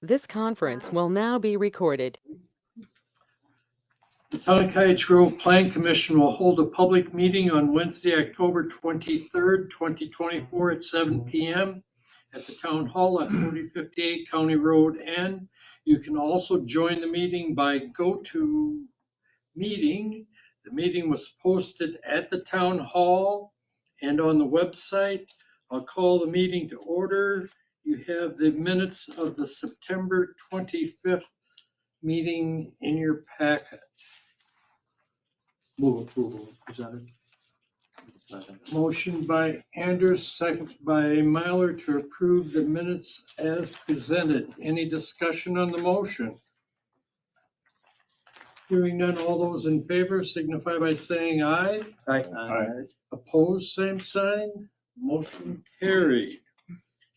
This conference will now be recorded. The Town of Cottage Grove Plan Commission will hold a public meeting on Wednesday, October 23rd, 2024 at 7 p.m. at the Town Hall at 4058 County Road N. You can also join the meeting by GoToMeeting. The meeting was posted at the Town Hall and on the website. I'll call the meeting to order. You have the minutes of the September 25th meeting in your packet. Move approval presented. Motion by Anders, second by Myler to approve the minutes as presented. Any discussion on the motion? Hearing none, all those in favor signify by saying aye. Aye. Opposed, same sign. Motion carried.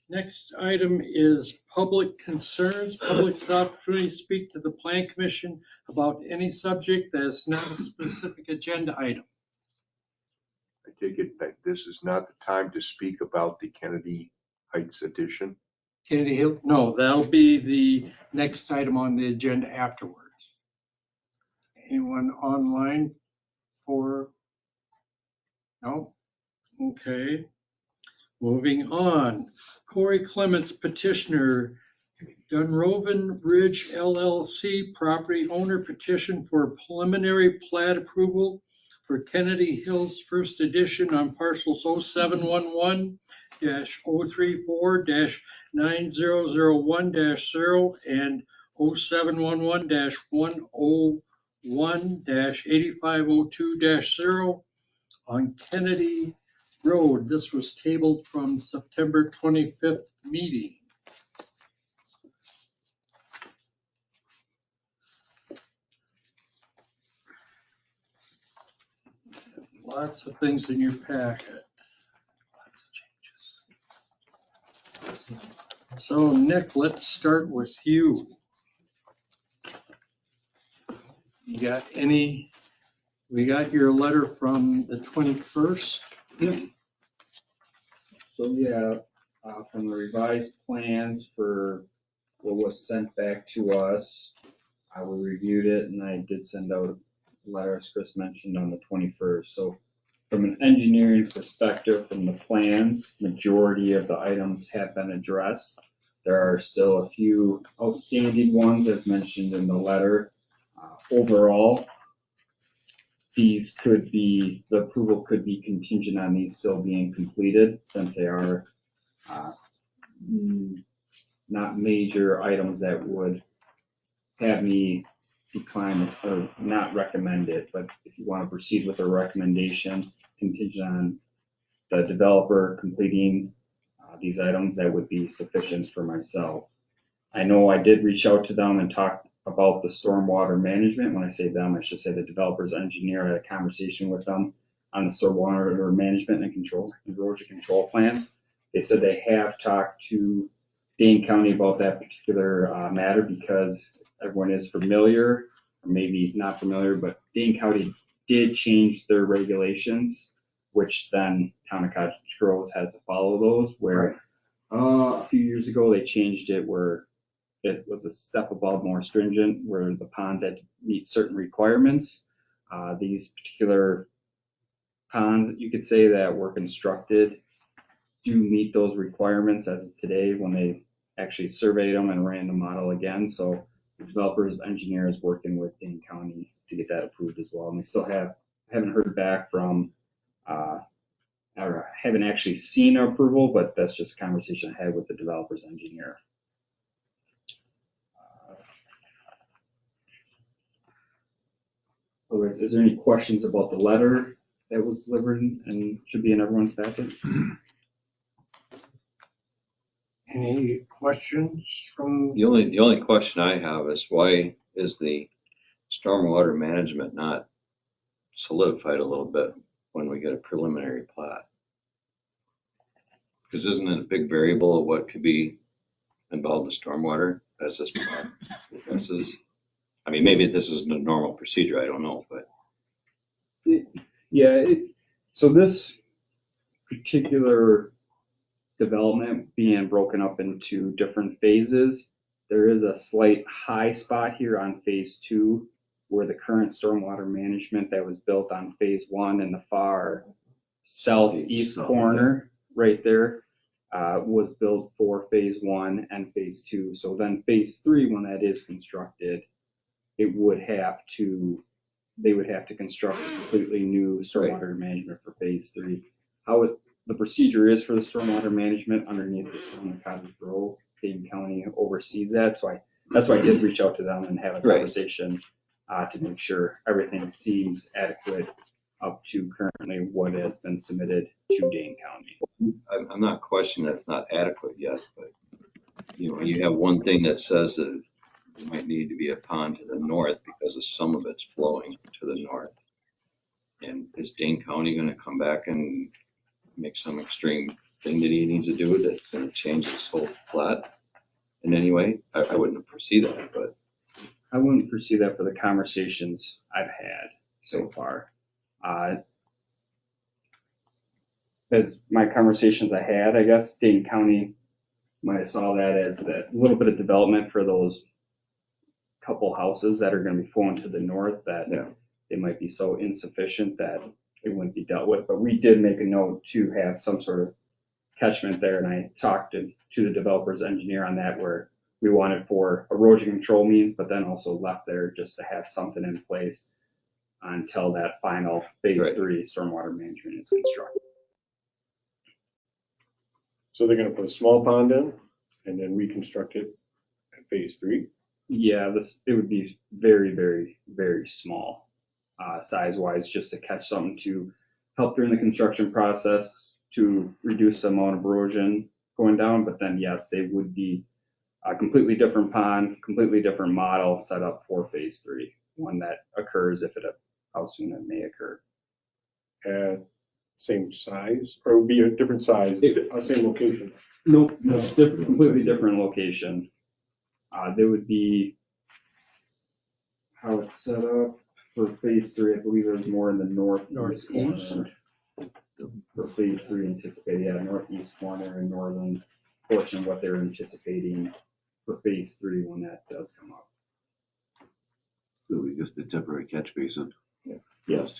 Next item is public concerns. Public's opportunity to speak to the Plan Commission about any subject that is not a specific agenda item. I take it that this is not the time to speak about the Kennedy Heights addition. Kennedy Hill, no, that'll be the next item on the agenda afterwards. Anyone online for? No? Okay. Moving on. Corey Clements petitioner, Dunroven Ridge LLC property owner petition for preliminary plat approval for Kennedy Hills First Edition on parcels 0711-034-9001-0 and 0711-101-8502-0 on Kennedy Road. This was tabled from September 25th meeting. Lots of things in your packet. So Nick, let's start with you. You got any, we got your letter from the 21st. So yeah, from the revised plans for what was sent back to us, we reviewed it and I did send out a letter, as Chris mentioned, on the 21st. So from an engineering perspective, from the plans, majority of the items have been addressed. There are still a few outstanding ones as mentioned in the letter. Overall, these could be, the approval could be contingent on these still being completed since they are not major items that would have me decline or not recommend it. But if you want to proceed with a recommendation contingent on the developer completing these items, that would be sufficient for myself. I know I did reach out to them and talk about the stormwater management. When I say them, I should say the developer's engineer. I had a conversation with them on the stormwater management and control, erosion control plans. They said they have talked to Dane County about that particular matter because everyone is familiar, or maybe not familiar, but Dane County did change their regulations, which then Town of Cottage Grove has to follow those, where a few years ago they changed it where it was a step above, more stringent, where the ponds had to meet certain requirements. These particular ponds, you could say, that were constructed do meet those requirements as of today when they actually surveyed them and ran the model again. So the developer's engineer is working with Dane County to get that approved as well. And we still haven't heard back from, or haven't actually seen approval, but that's just a conversation I had with the developer's engineer. Otherwise, is there any questions about the letter that was delivered and should be in everyone's packet? Any questions from? The only question I have is why is the stormwater management not solidified a little bit when we get a preliminary plat? Because isn't it a big variable of what could be involved in stormwater as this plat progresses? I mean, maybe this isn't a normal procedure, I don't know, but. So this particular development being broken up into different phases There is a slight high spot here on phase 2 where the current stormwater management that was built on phase 1 in the far southeast corner right there was built for phase 1 and phase 2. So then phase 3, when that is constructed, they would have to construct a completely new stormwater management for phase 3. The procedure is for the stormwater management underneath the Cottage Grove, Dayton County oversees that. So that's why I did reach out to them and have a conversation to make sure everything seems adequate up to currently what has been submitted to Dane County. I'm not questioning that's not adequate yet, but you have one thing that says that there might need to be a pond to the north because of some of it's flowing to the north. And is Dane County gonna come back and make some extreme thing that he needs to do that's gonna change this whole plat in any way? I wouldn't foresee that, but. I wouldn't foresee that for the conversations I've had so far. As my conversations I had, I guess Dayton County might have saw that as a little bit of development for those couple houses that are going to be flowing to the north, that they might be so insufficient that it wouldn't be dealt with. But we did make a note to have some sort of catchment there, and I talked to the developer's engineer on that, where we wanted for erosion control means, but then also left there just to have something in place until that final phase 3 stormwater management is constructed. So they're gonna put a small pond in and then reconstruct it at phase 3? Yeah, it would be very, very, very small, size-wise, just to catch something to help during the construction process to reduce the amount of erosion going down. But then, yes, they would be a completely different pond, completely different model set up for phase 3, one that occurs how soon it may occur. At same size, or it would be a different size, same location? Nope, completely different location. There would be, how it's set up for phase 3, I believe there's more in the northeast corner. For phase 3 anticipated, northeast corner and northern portion of what they're anticipating for phase 3 when that does come up. So we just a temporary catch basin. Yes.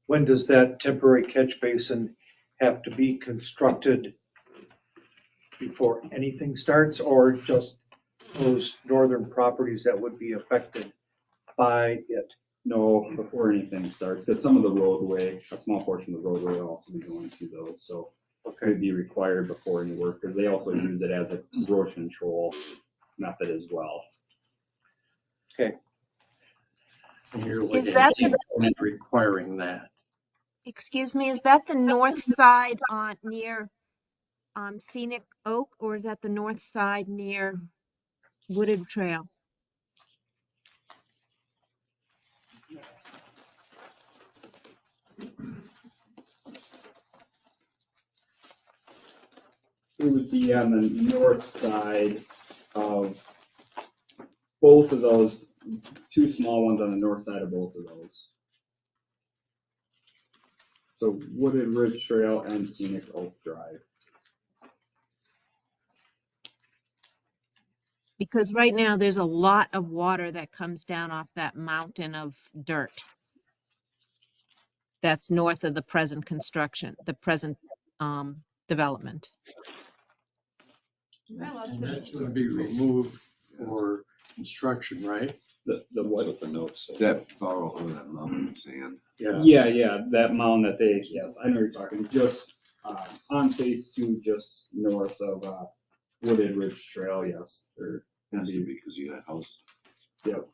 When does that temporary catch basin have to be constructed before anything starts, or just those northern properties that would be affected by it? No, before anything starts, because some of the roadway, a small portion of the roadway will also be going through those, so it would be required before any work, because they also use it as a erosion control method as well. Okay. And you're Is looking that at requiring that. Excuse me, is that the north side on near Scenic Oak, or is that the north side near Wooded Trail? It would be on the north side of both of those, two small ones on the north side of both of those. So Wooded Ridge Trail and Scenic Oak Drive. Because right now there's a lot of water that comes down off that mountain of dirt. That's north of the present construction, the present development. And that's going to be removed for construction, right? The what? What the notes say. That borrow over that mountain of sand. Yeah, that mound that they, yes, I know you're talking, just on phase 2, just north of Wooded Ridge Trail, yes. That's because you got houses. Yep.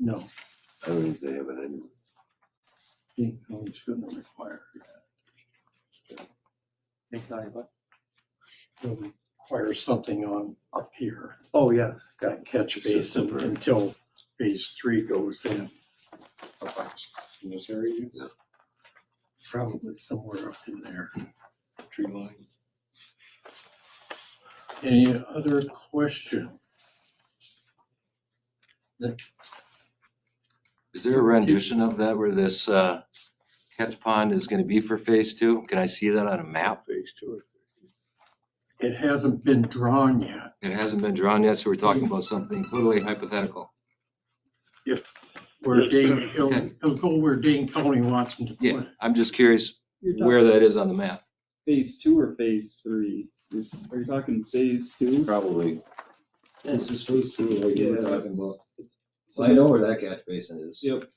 No, I don't think they have it anyway. Dayton County's going to require that. They'll require something on up here, Oh, yeah. that catch basin until phase 3 goes in. In this area? Probably somewhere up in there. Tree line? Any other question? Is there a rendition of that where this catch pond is gonna be for phase two? Can I see that on a map? Phase two. It hasn't been drawn yet. It hasn't been drawn yet, so we're talking about something totally hypothetical. If where Dane, Okay. he'll go where Dane County wants him to put Yeah, it. I'm just curious You're talking where that is on the map. phase 2 or phase 3? Are you talking phase 2? Probably. Yeah, it's just phase two, like you were Yeah. talking about. Well, I know where that catch basin is. Yep.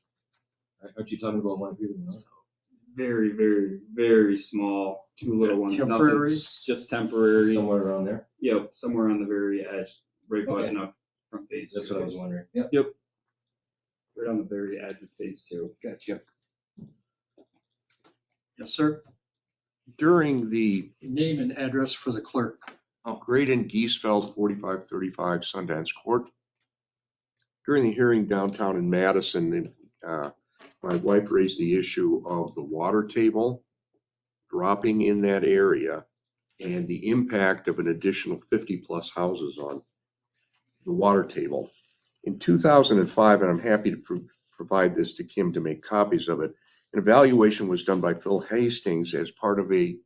Aren't you talking about one here? Very, very, very small, 2 little ones. nothing- Temporary? Just temporary. Somewhere around there? Yep, somewhere on the very edge, right Okay. button up from phase 2. That's what I was wondering. Yep. Yep. Right on the very edge of phase 2. Gotcha. Yes, sir. During the Name and address for the clerk. Graydon Geesfeld, 4535 Sundance Court. During the hearing downtown in Madison, my wife raised the issue of the water table dropping in that area and the impact of an additional 50-plus houses on the water table. In 2005, and I'm happy to provide this to Kim to make copies of it, an evaluation was done by Phil Hastings as part of a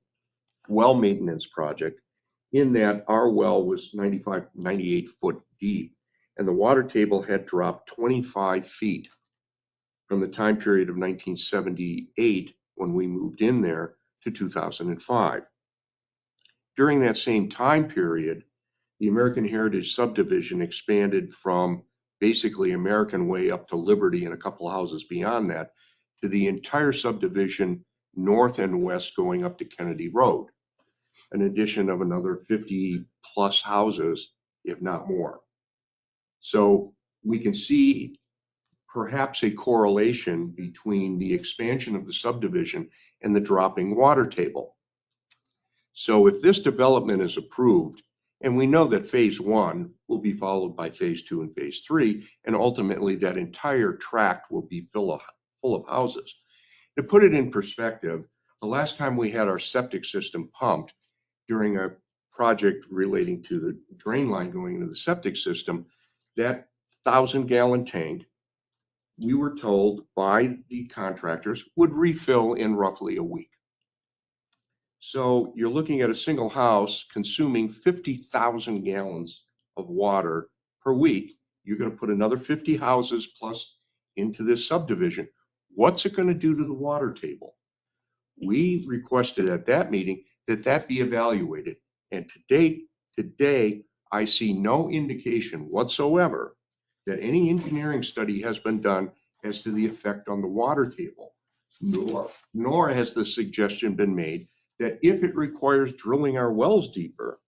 well maintenance project, in that our well was 98 foot deep, and the water table had dropped 25 feet from the time period of 1978, when we moved in there, to 2005. During that same time period, the American Heritage subdivision expanded from basically American Way up to Liberty and a couple of houses beyond that, to the entire subdivision north and west going up to Kennedy Road, an addition of another 50-plus houses, if not more. So we can see perhaps a correlation between the expansion of the subdivision and the dropping water table. So if this development is approved, and we know that phase 1 will be followed by phase 2 and phase 3, and ultimately that entire tract will be full of houses. To put it in perspective, the last time we had our septic system pumped during a project relating to the drain line going into the septic system, that 1,000-gallon tank, we were told by the contractors, would refill in roughly a week. So you're looking at a single house consuming 50,000 gallons of water per week. You're going to put another 50 houses plus into this subdivision. What's it going to do to the water table? We requested at that meeting that that be evaluated. And today, I see no indication whatsoever that any engineering study has been done as to the effect on the water table, nor has the suggestion been made that if it requires drilling our wells deeper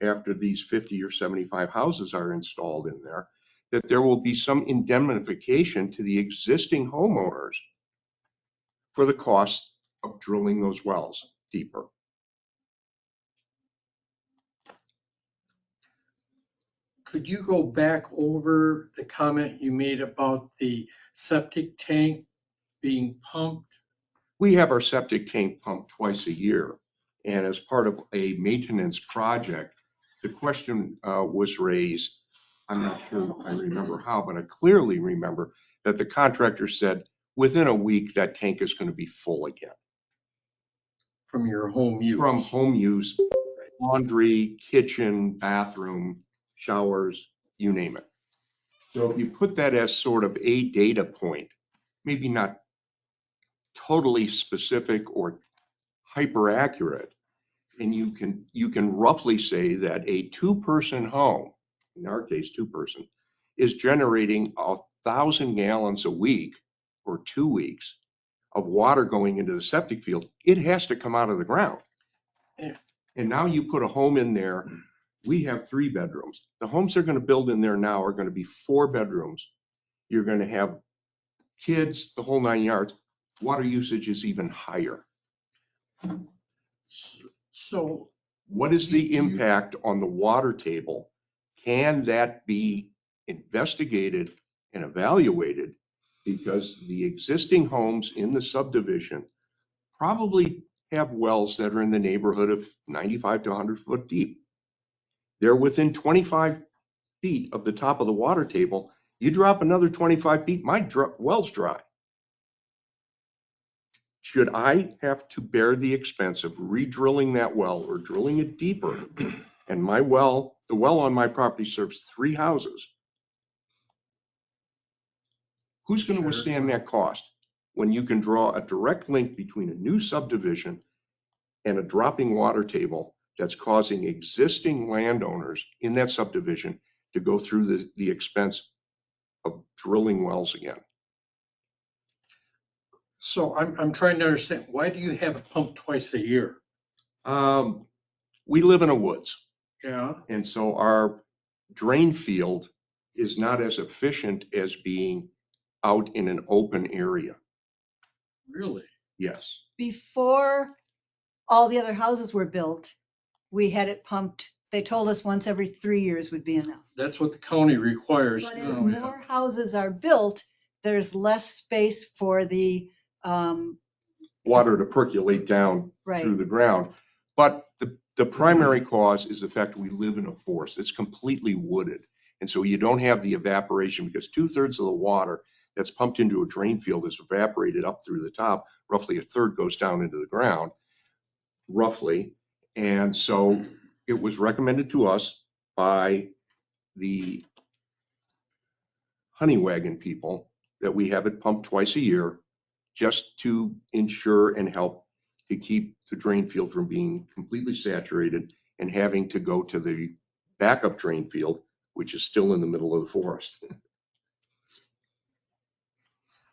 after these 50 or 75 houses are installed in there, that there will be some indemnification to the existing homeowners for the cost of drilling those wells deeper. Could you go back over the comment you made about the septic tank being pumped? We have our septic tank pumped twice a year. And as part of a maintenance project, the question was raised, I'm not sure I remember how, but I clearly remember that the contractor said, within a week, that tank is going to be full again. From your home use? From home use, laundry, kitchen, bathroom, showers, you name it. So if you put that as sort of a data point, maybe not totally specific or hyper accurate, and you can roughly say that a 2-person home, in our case 2-person, is generating 1,000 gallons a week for 2 weeks of water going into the septic field. It has to come out of the ground. Yeah. And now you put a home in there. We have 3 bedrooms. The homes they're going to build in there now are going to be 4 bedrooms. You're going to have kids, the whole 9 yards. Water usage is even higher. So What is the impact on the water table? Can that be investigated and evaluated? Because the existing homes in the subdivision probably have wells that are in the neighborhood of 95 to 100 foot deep. They're within 25 feet of the top of the water table, You drop another 25 feet, my well's dry. Should I have to bear the expense of re-drilling that well or drilling it deeper? And my well, the well on my property serves 3 houses. Who's going to Sure. withstand that cost when you can draw a direct link between a new subdivision and a dropping water table that's causing existing landowners in that subdivision to go through the expense of drilling wells again? So I'm trying to understand, why do you have it pumped twice a year? We live in a woods, Yeah, and so our drain field is not as efficient as being out in an open area. really? Yes. Before all the other houses were built, we had it pumped. They told us once every 3 years would be enough. That's what the county requires. But as now, yeah. more houses are built, there's less space for the, Water to percolate down Right. through the ground. But the primary cause is the fact we live in a forest. It's completely wooded. And so you don't have the evaporation because 2/3 of the water that's pumped into a drain field is evaporated up through the top. Roughly a third goes down into the ground, roughly. And so it was recommended to us by the honey wagon people that we have it pumped twice a year just to ensure and help to keep the drain field from being completely saturated and having to go to the backup drain field, which is still in the middle of the forest.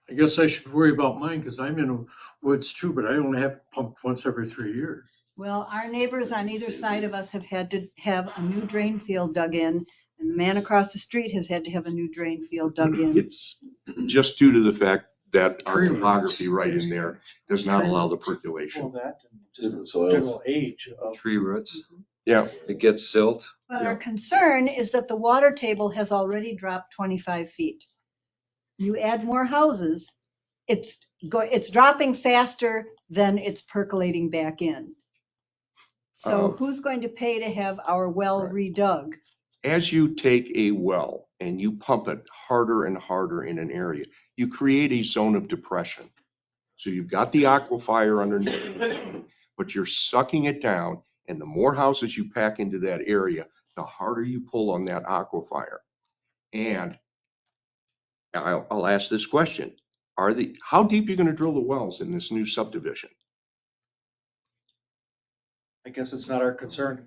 I guess I should worry about mine because I'm in the woods too, but I only have it pumped once every 3 years. well, our neighbors on either side of us have had to have a new drain field dug in, and the man across the street has had to have a new drain field dug in. It's just due to the fact that our Tree roots. topography right in there does not Tree allow the Well, percolation. that and just Different soils. general age of. Tree roots, Yeah, it gets silt. But our concern is that the water table has already dropped 25 feet. You add more houses, it's dropping faster than it's percolating back in. So who's going to pay to have our well Right. redug? as you take a well and you pump it harder and harder in an area, you create a zone of depression. So you've got the aquifer underneath, but you're sucking it down, and the more houses you pack into that area, the harder you pull on that aquifer. And I'll ask this question. How deep are you going to drill the wells in this new subdivision? I guess it's not our concern.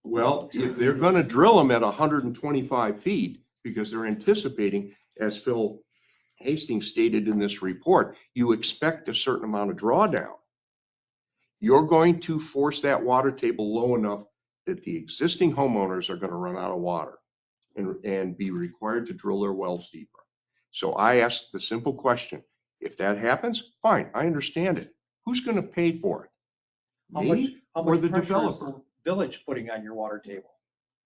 Well, if they're going to drill them at 125 feet, because they're anticipating, as Phil Hastings stated in this report, you expect a certain amount of drawdown. You're going to force that water table low enough that the existing homeowners are going to run out of water and be required to drill their wells deeper. So I asked the simple question, if that happens, fine, I understand it. Who's going to pay for it? How much, Me how or much the pressure is developer? the village putting on your water table?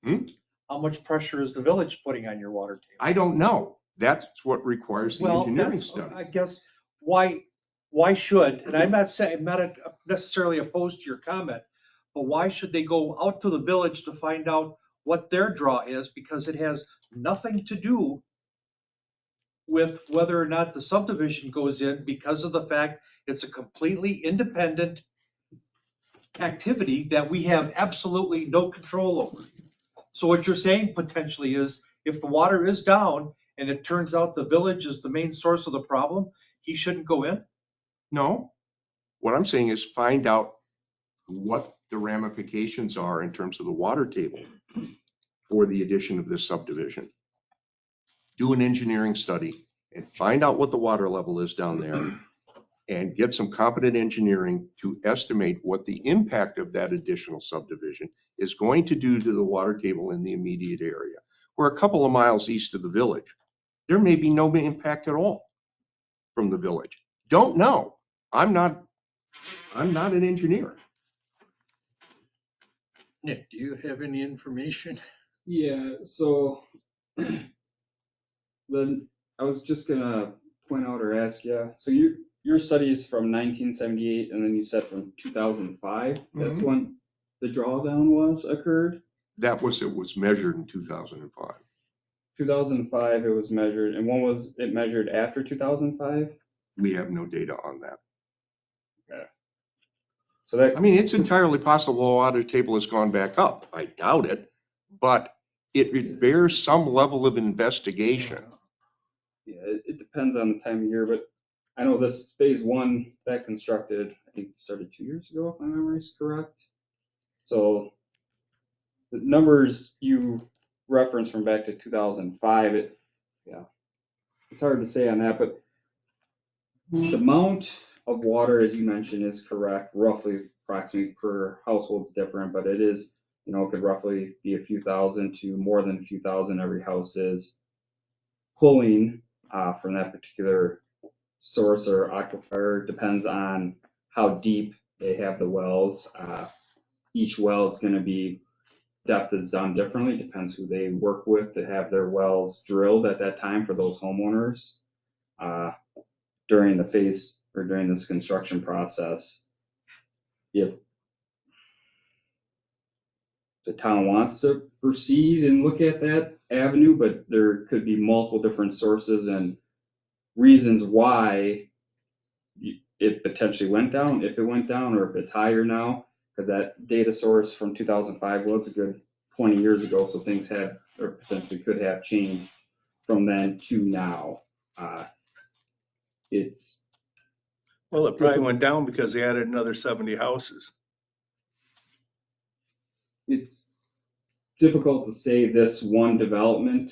Hmm? How much pressure is the village putting on your water table? I don't know. That's what requires the Well, engineering that's, study. I guess, why should, and I'm not saying, I'm not necessarily opposed to your comment, but why should they go out to the village to find out what their draw is? Because it has nothing to do with whether or not the subdivision goes in, because of the fact it's a completely independent activity that we have absolutely no control over. So what you're saying potentially is, if the water is down and it turns out the village is the main source of the problem, he shouldn't go in? No, what I'm saying is find out what the ramifications are in terms of the water table for the addition of this subdivision. Do an engineering study and find out what the water level is down there and get some competent engineering to estimate what the impact of that additional subdivision is going to do to the water table in the immediate area. We're a couple of miles east of the village. There may be no impact at all from the village. Don't know. I'm not an engineer. Nick, do you have any information? Yeah, so then I was just gonna point out or ask you, so your study is from 1978 and then you said from 2005, that's Mhm. when the drawdown occurred? It was measured in 2005. 2005 it was measured, and when was it measured after 2005? We have no data on that. So that, I mean, it's entirely possible the water table has gone back up. I doubt it, but it bears some level of investigation. yeah, it depends on the time of year, but I know this phase one that constructed, I think started 2 years ago, if my memory is correct. So the numbers you referenced from back to 2005, it's hard to say on that, but the amount of water, as you mentioned, is correct. Roughly, approximately per household is different, but it is, it could roughly be a few thousand to more than a few thousand every house is pulling from that particular source or aquifer. Depends on how deep they have the wells. Each well is going to be, depth is done differently. Depends who they work with to have their wells drilled at that time for those homeowners during the phase or during this construction process. If the town wants to proceed and look at that avenue, but there could be multiple different sources and reasons why it potentially went down, if it went down, or if it's higher now, because that data source from 2005 was a good 20 years ago, so things have, or potentially could have changed from then to now. It's, Well, it probably went down because they added another 70 houses. it's difficult to say this one development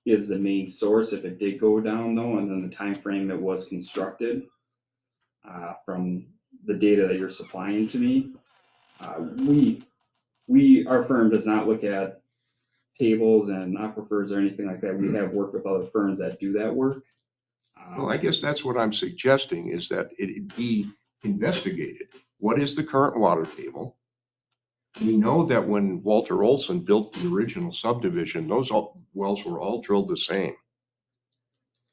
is the main source if it did go down though, and then the time frame it was constructed. From the data that you're supplying to me, our firm does not look at tables and aquifers or anything like that. We have worked with other firms that do that work. Well, I guess that's what I'm suggesting, is that it be investigated. What is the current water table? We know that when Walter Olson built the original subdivision, those wells were all drilled the same.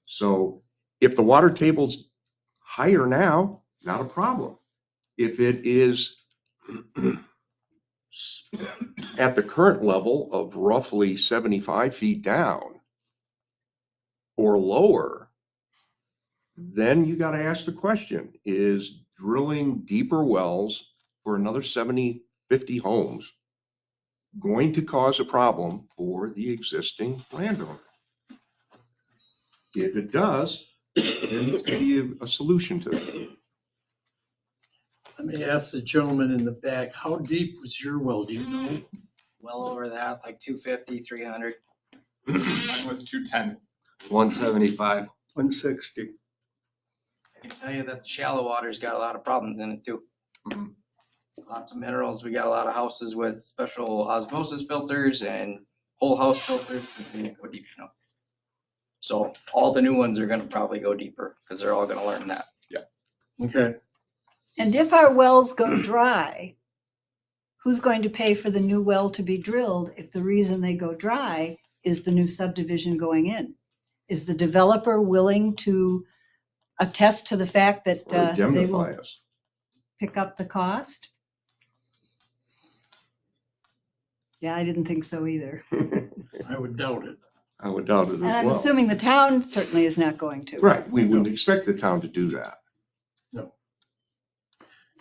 So if the water table's higher now, not a problem. If it is at the current level of roughly 75 feet down or lower, then you got to ask the question, is drilling deeper wells for another 70, 50 homes going to cause a problem for the existing landowner? If it does, then there's going to be a solution to that. Let me ask the gentleman in the back, how deep was your well, do you know? Well over that, like 250, 300. Mine was 210. 175. 160. I can tell you that the shallow water's got a lot of problems in it too. Mhm. Lots of minerals. We got a lot of houses with special osmosis filters and whole house filters. And they go deep enough. So all the new ones are gonna probably go deeper because they're all gonna learn that. Okay. And if our wells go dry, who's going to pay for the new well to be drilled if the reason they go dry is the new subdivision going in? Is the developer willing to attest to the fact that Or they will indemnify us. pick up the cost? Yeah, I didn't think so either. I would doubt it. I would doubt it And as I'm well. assuming the town certainly is not going to. Right, we wouldn't expect the town to do that.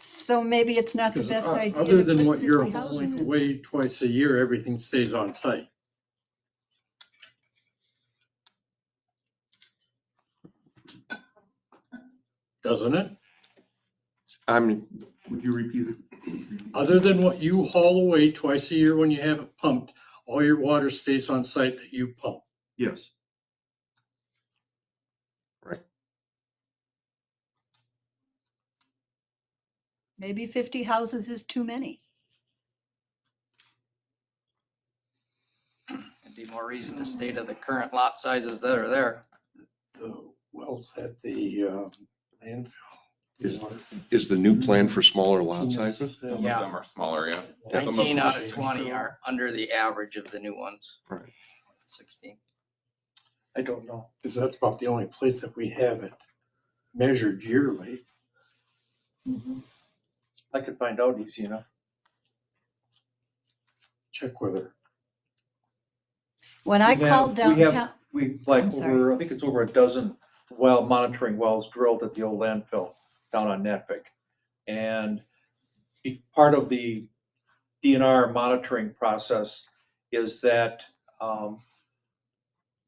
So maybe it's not the Because best idea. other to than put what you're 50 houses hauling in. away twice a year, everything stays on site. Doesn't it? Would you repeat it? Other than what you haul away twice a year when you have it pumped, all your water stays on site that you pump. Yes. Right. Maybe 50 houses is too many. It'd be more reason to stay to the current lot sizes that are there. The wells at the landfill. Is the new plan for smaller lot sizes? Some Yeah. of them are smaller, yeah. Some of 19 them- out of 20 are under the average of the new ones. Right. 16. I don't know, because that's about the only place that we have it measured yearly. I could find out easy enough. Check with her. When I We have- called we have- downtown, We like I'm sorry. over, I think it's over a dozen monitoring wells drilled at the old landfill down on Natvick. And part of the DNR monitoring process is that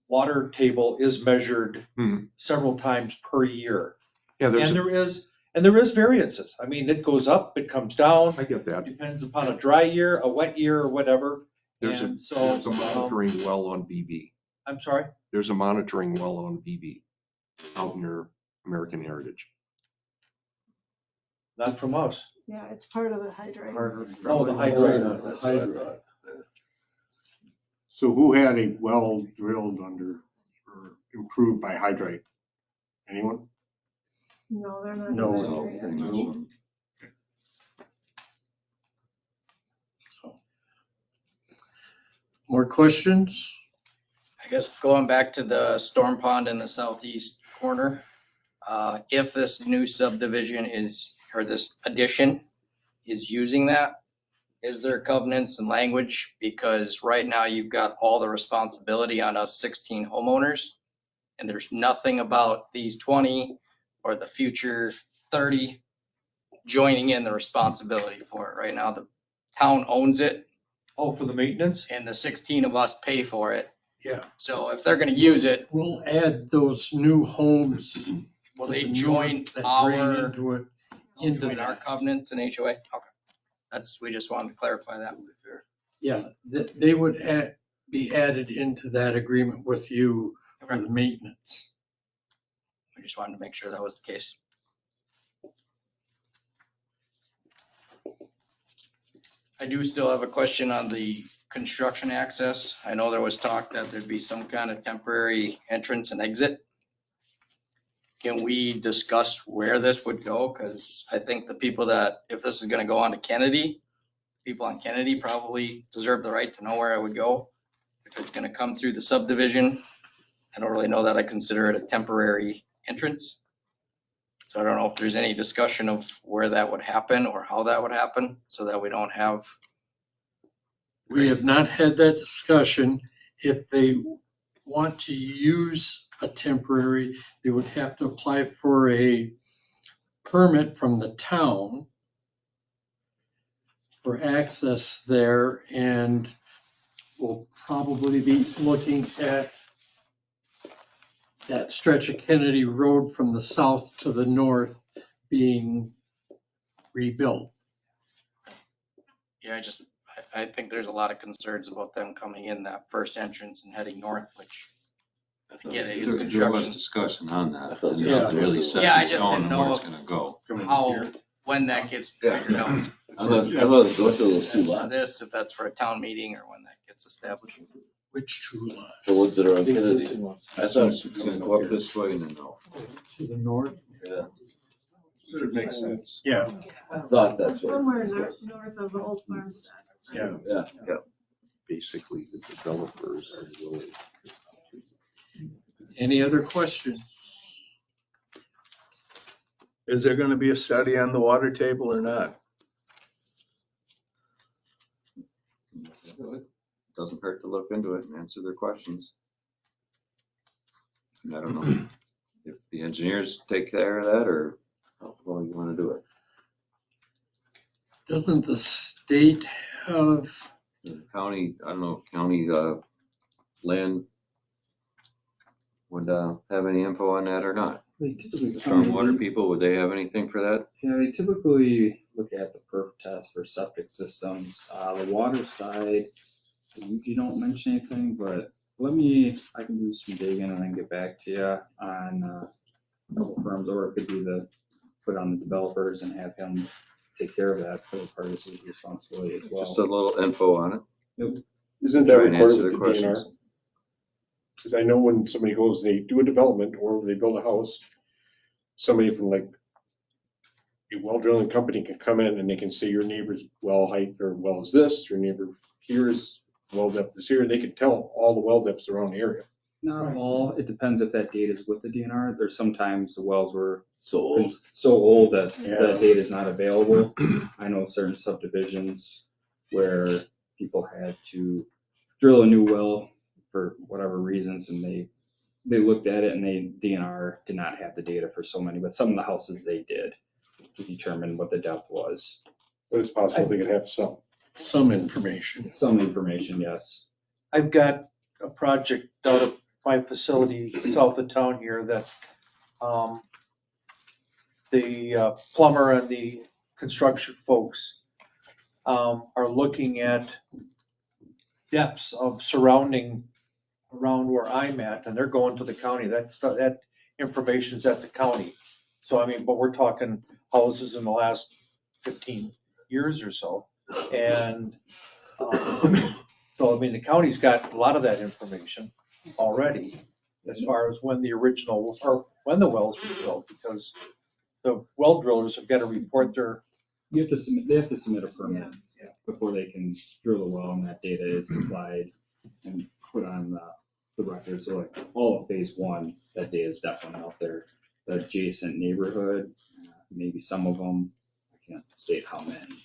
water table is measured Hmm. several times per year. Yeah, And there is variances. I mean, it goes up, it comes down. I get that. Depends upon a dry year, a wet year, or whatever. There's And there's a monitoring well on BB. I'm sorry? There's a monitoring well on BB out near American Heritage. Not from us. Yeah, it's part of the hydrant. Oh, the hydrant. That's what I thought. So who had a well drilled under or improved by Hydrite? Anyone? No, they're not. No, doing no, it. Pretty much. More questions? I guess going back to the storm pond in the southeast corner, if this new subdivision is, or this addition is using that, is there covenants and language? Because right now you've got all the responsibility on us 16 homeowners, and there's nothing about these 20 or the future 30 joining in the responsibility for it. Right now, the town owns it, Oh, for the maintenance? and the 16 of us pay for it. Yeah. So if they're gonna use it, We'll add those new homes. will to they the north join that drain our, into it, will into join our that. covenants and HOA? Okay. We just wanted to clarify that. Yeah, they would be added into that agreement with you for the maintenance. We just wanted to make sure that was the case. I do still have a question on the construction access. I know there was talk that there'd be some kind of temporary entrance and exit. Can we discuss where this would go? Because I think the people that, if this is gonna go on to Kennedy, people on Kennedy probably deserve the right to know where it would go. If it's gonna come through the subdivision, I don't really know that I consider it a temporary entrance. So I don't know if there's any discussion of where that would happen or how that would happen, so that we don't have. We have not had that discussion. If they want to use a temporary, they would have to apply for a permit from the town for access there, and we'll probably be looking at that stretch of Kennedy Road from the south to the north being rebuilt. Yeah, I think there's a lot of concerns about them coming in that first entrance and heading north, which, yeah, it's There was construction. discussion on that. Yeah. Nothing really set Yeah, I in just stone didn't on where know it's gonna go. How, when that gets figured out. Unless go to those two For lots, this, if that's for a town meeting or when that gets established. Which two lots? the ones that are on The Kennedy. existing ones. I thought it was gonna go up this way and then no. To the north? Yeah, Should make sense. Yeah, I thought that's what. Somewhere it north, was. north of the old farmstead. yeah. Yeah. Basically, the developers are willing. Any other questions? Is there gonna be a study on the water table or not? Doesn't hurt to look into it and answer their questions. And I don't know if the engineers take care of that or how well you wanna do it. Doesn't the state have, The county, I don't know, county, land would, have any info on that or not? They typically The stormwater people, would they have anything for that? Yeah, they typically look at the perf test for septic systems. The water side, they usually don't mention anything, but I can do some digging and then get back to you on a couple firms, or it could be put on the developers and have him take care of that for part of his responsibility as well. Just a little info on it. Yep. Isn't that Try and answer recorded their with the DNR? questions. Because I know when somebody goes, they do a development or they build a house, somebody from like a well drilling company can come in and they can say your neighbor's well height or well is this, your neighbor here is well depth is here. They can tell all the well depths around the area. Not all, it depends if that data is with the DNR. There's sometimes the wells were So old. so old that Yeah. that data is not available. I know certain subdivisions where people had to drill a new well for whatever reasons, and they looked at it and DNR did not have the data for so many, but some of the houses they did to determine what the depth was. But it's possible they could have Some information. Some information, yes. I've got a project out of my facility south of town here that the plumber and the construction folks are looking at depths of surrounding around where I'm at, and they're going to the county. That information's at the county. So I mean, but we're talking houses in the last 15 years or so. And so, I mean, the county's got a lot of that information already as far as when the original, or when the wells were drilled, because the well drillers have got to report their. They have to submit a permit before they can drill the well, and that data is supplied and put on the record. So like all of phase one, that data is definitely out there. The adjacent neighborhood, maybe some of them, I can't state how many,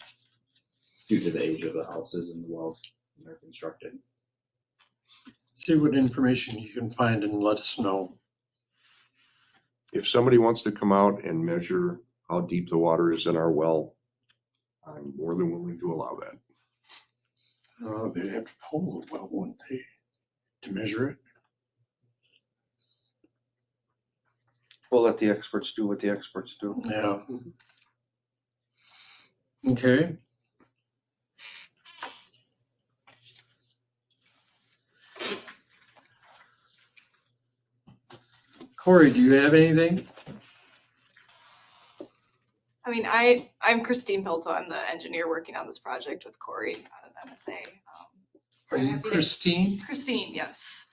due to the age of the houses and the wells when they're constructed. See what information you can find and let us know. If somebody wants to come out and measure how deep the water is in our well, I'm more than willing to allow that. They'd have to pull the well, wouldn't they, to measure it? We'll let the experts do what the experts do. Yeah. Okay. Corey, do you have anything? I mean, I'm Christine Pilto. I'm the engineer working on this project with Corey out of MSA. Are you Christine? Christine, yes.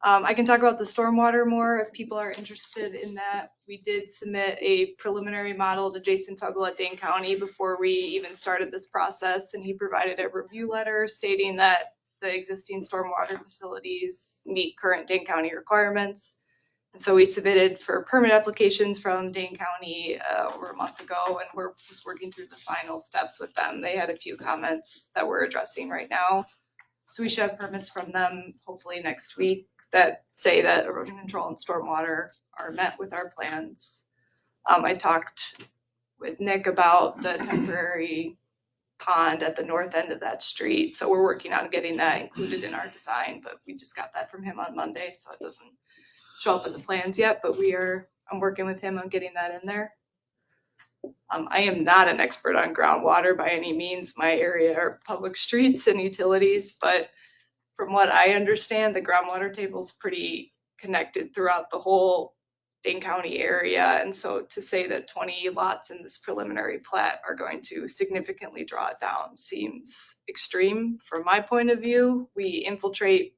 I can talk about the stormwater more if people are interested in that. We did submit a preliminary model to Jason Tuggle at Dane County before we even started this process, and he provided a review letter stating that the existing stormwater facilities meet current Dane County requirements. And so we submitted for permit applications from Dane County over a month ago, and we're just working through the final steps with them. They had a few comments that we're addressing right now. So we should have permits from them hopefully next week that say that erosion control and stormwater are met with our plans. I talked with Nick about the temporary pond at the north end of that street. So we're working on getting that included in our design, but we just got that from him on Monday, so it doesn't show up in the plans yet, but I'm working with him on getting that in there. I am not an expert on groundwater by any means. My area are public streets and utilities, but from what I understand, the groundwater table is pretty connected throughout the whole Dane County area. And so to say that 20 lots in this preliminary plat are going to significantly draw it down seems extreme from my point of view. We infiltrate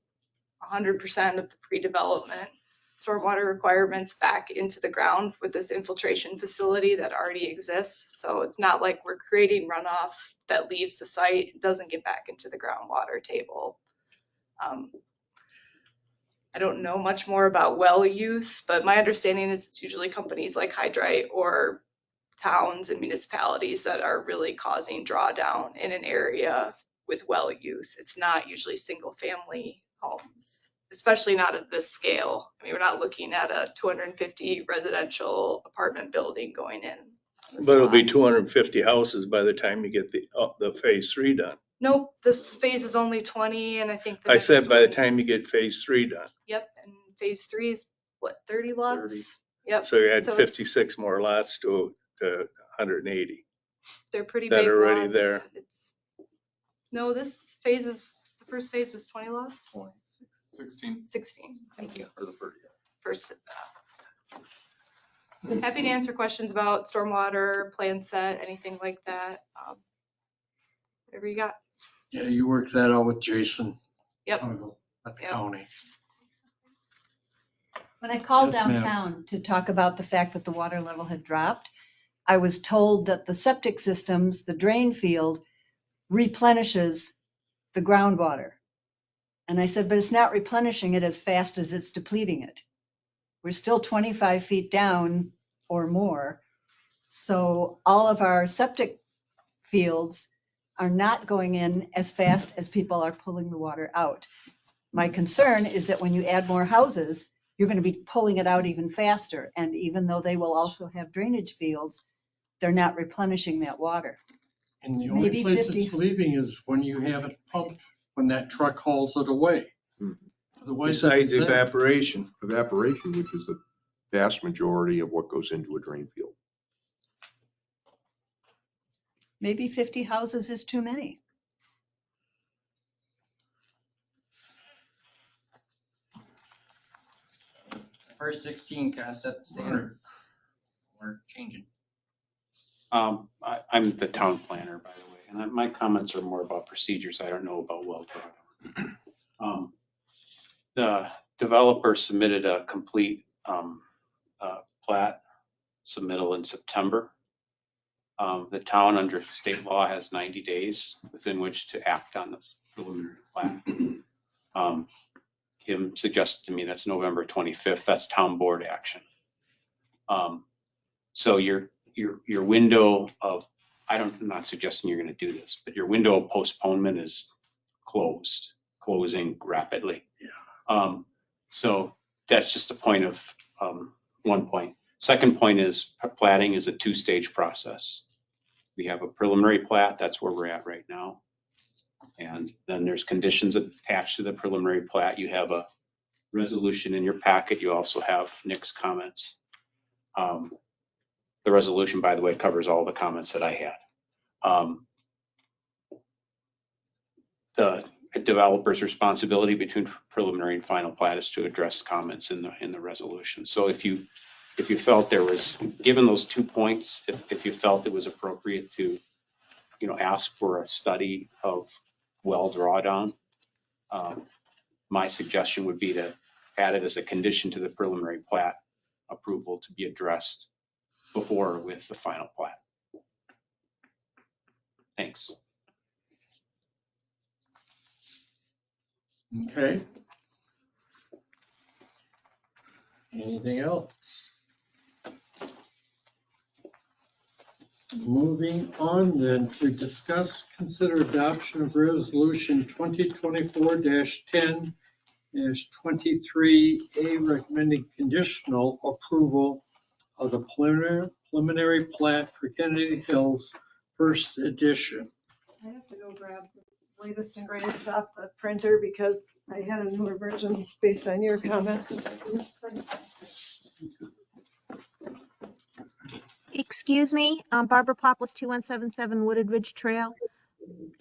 100% of the pre-development stormwater requirements back into the ground with this infiltration facility that already exists. So it's not like we're creating runoff that leaves the site, it doesn't get back into the groundwater table. I don't know much more about well use, but my understanding is it's usually companies like Hydrite or towns and municipalities that are really causing drawdown in an area with well use. It's not usually single family homes, especially not at this scale. I mean, we're not looking at a 250 residential apartment building going in. But it'll be 250 houses by the time you get the phase 3 done. Nope, this phase is only 20, and I think I said by the time you get phase 3 done. Yep, and phase 3 is what, 30 lots? 30. Yep. So you add So 56 more lots to 180. They're pretty That big are already lots. there. No, this phase is, the first phase is 20 lots? 16. 16, thank you. Or the first. First. Happy to answer questions about stormwater, plan set, anything like that. Whatever you got. Yeah, you worked that out with Jason. Yep. At the county. When I called Yes, ma'am. downtown to talk about the fact that the water level had dropped, I was told that the septic systems, the drain field, replenishes the groundwater. And I said, but it's not replenishing it as fast as it's depleting it. We're still 25 feet down or more. So all of our septic fields are not going in as fast as people are pulling the water out. My concern is that when you add more houses, you're going to be pulling it out even faster. And even though they will also have drainage fields, they're not replenishing that water. And the only Maybe place 50. it's leaving is when you have it pumped, when that truck hauls it away. Otherwise, Besides it's- evaporation. Evaporation, which is the vast majority of what goes into a drain field. Maybe 50 houses is too many. First 16 kind of set the standard. We're changing. I'm the town planner, by the way, and my comments are more about procedures. I don't know about well drawdown. The developer submitted a complete plat submittal in September. The town under state law has 90 days within which to act on the preliminary plat. Kim suggested to me that's November 25th. That's town board action. So your window of, I'm not suggesting you're going to do this, but your window of postponement is closing rapidly. Yeah. So that's just a point of, one point. Second point is platting is a two-stage process. We have a preliminary plat, that's where we're at right now. And then there's conditions attached to the preliminary plat. You have a resolution in your packet. You also have Nick's comments. The resolution, by the way, covers all the comments that I had. The developer's responsibility between preliminary and final plat is to address comments in the resolution. So if you felt there was, given those 2 points, if you felt it was appropriate to, ask for a study of well drawdown, my suggestion would be to add it as a condition to the preliminary plat approval to be addressed before with the final plat. Thanks. Okay. Anything else? Moving on then to discuss, consider adoption of resolution 2024-10-23A recommending conditional approval of the preliminary plat for Kennedy Hills First Edition. I have to go grab the latest and greatest off the printer because I had a newer version based on your comments. Excuse me, Barbara Poplis, 2177 Wooded Ridge Trail.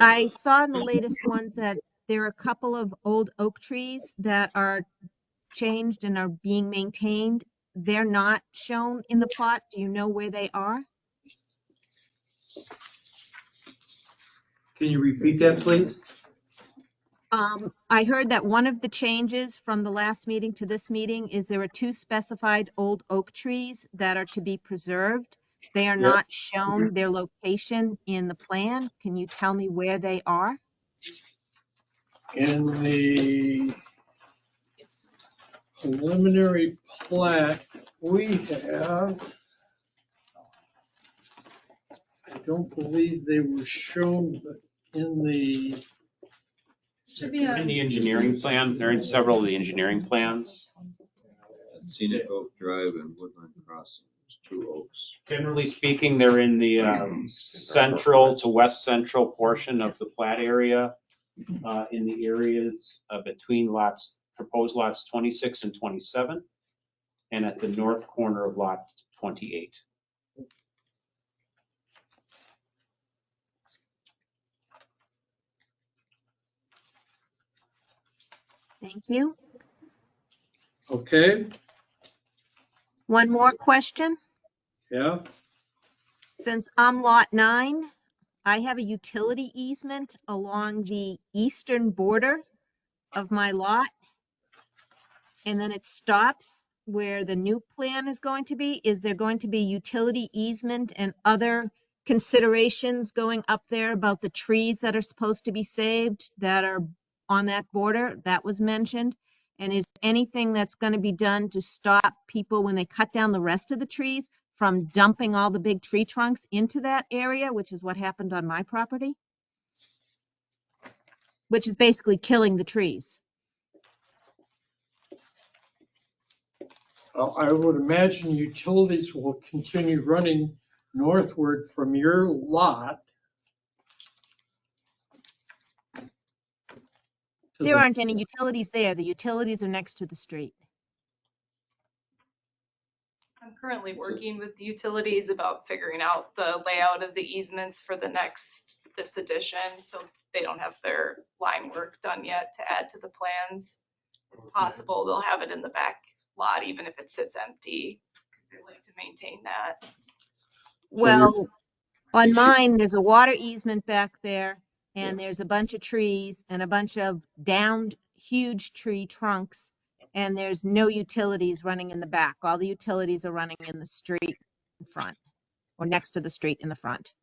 I saw in the latest ones that there are a couple of old oak trees that are changed and are being maintained. They're not shown in the plot. Do you know where they are? Can you repeat that, please? I heard that one of the changes from the last meeting to this meeting is there are 2 specified old oak trees that are to be preserved. They are not shown their location in the plan. Can you tell me where they are? In the preliminary plat, we have, I don't believe they were shown, but in the, Should be In the engineering plan, they're in several of the engineering plans. Scenic Oak Drive and Woodland Crossing, there's 2 oaks. Generally speaking, they're in the central to west central portion of the plat area, in the areas between proposed lots 26 and 27, and at the north corner of lot 28. Thank you. okay, One more question. yeah, Since I'm lot 9, I have a utility easement along the eastern border of my lot. And then it stops where the new plan is going to be. Is there going to be utility easement and other considerations going up there about the trees that are supposed to be saved that are on that border? That was mentioned. And is anything that's going to be done to stop people when they cut down the rest of the trees from dumping all the big tree trunks into that area, which is what happened on my property? Which is basically killing the trees. Well, I would imagine utilities will continue running northward from your lot. to There the- aren't any utilities there. The utilities are next to the street. I'm currently working with the utilities about figuring out the layout of the easements for this addition, so they don't have their line work done yet to add to the plans. If possible, they'll have it in the back lot, even if it sits empty, because they like to maintain that. Well, on mine, there's a water easement back there, and there's a bunch of trees and a bunch of downed huge tree trunks, and there's no utilities running in the back. All the utilities are running in the street in front, or next to the street in the front.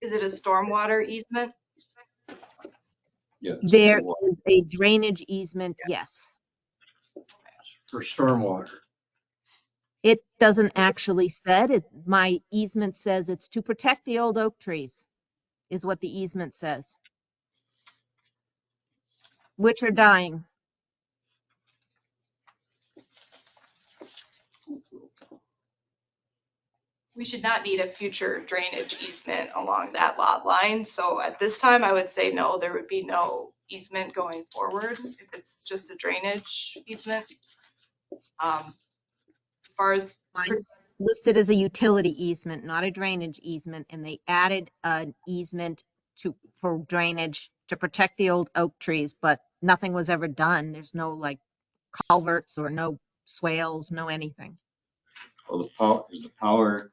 Is it a stormwater easement? Yeah. There is a drainage easement, yes. For stormwater. It doesn't actually said it. My easement says it's to protect the old oak trees, is what the easement says, which are dying. We should not need a future drainage easement along that lot line. So at this time, I would say no, there would be no easement going forward if it's just a drainage easement. As far as Mine is listed as a utility easement, not a drainage easement, and they added an easement for drainage to protect the old oak trees, but nothing was ever done. There's no like culverts or no swales, no anything. Well, there's the power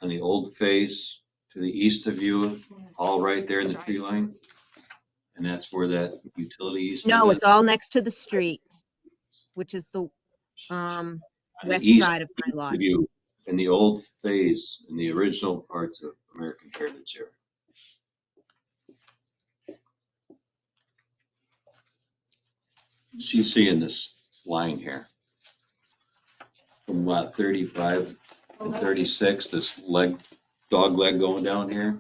on the old face to the east of you, all right there in the tree line. And that's where that utility easement No, is. it's all next to the street, which is the On the west east side of my lot. of you, in the old phase, in the original parts of American Heritage here. She's seeing this line here. From lot 35 and 36, this dog leg going down here.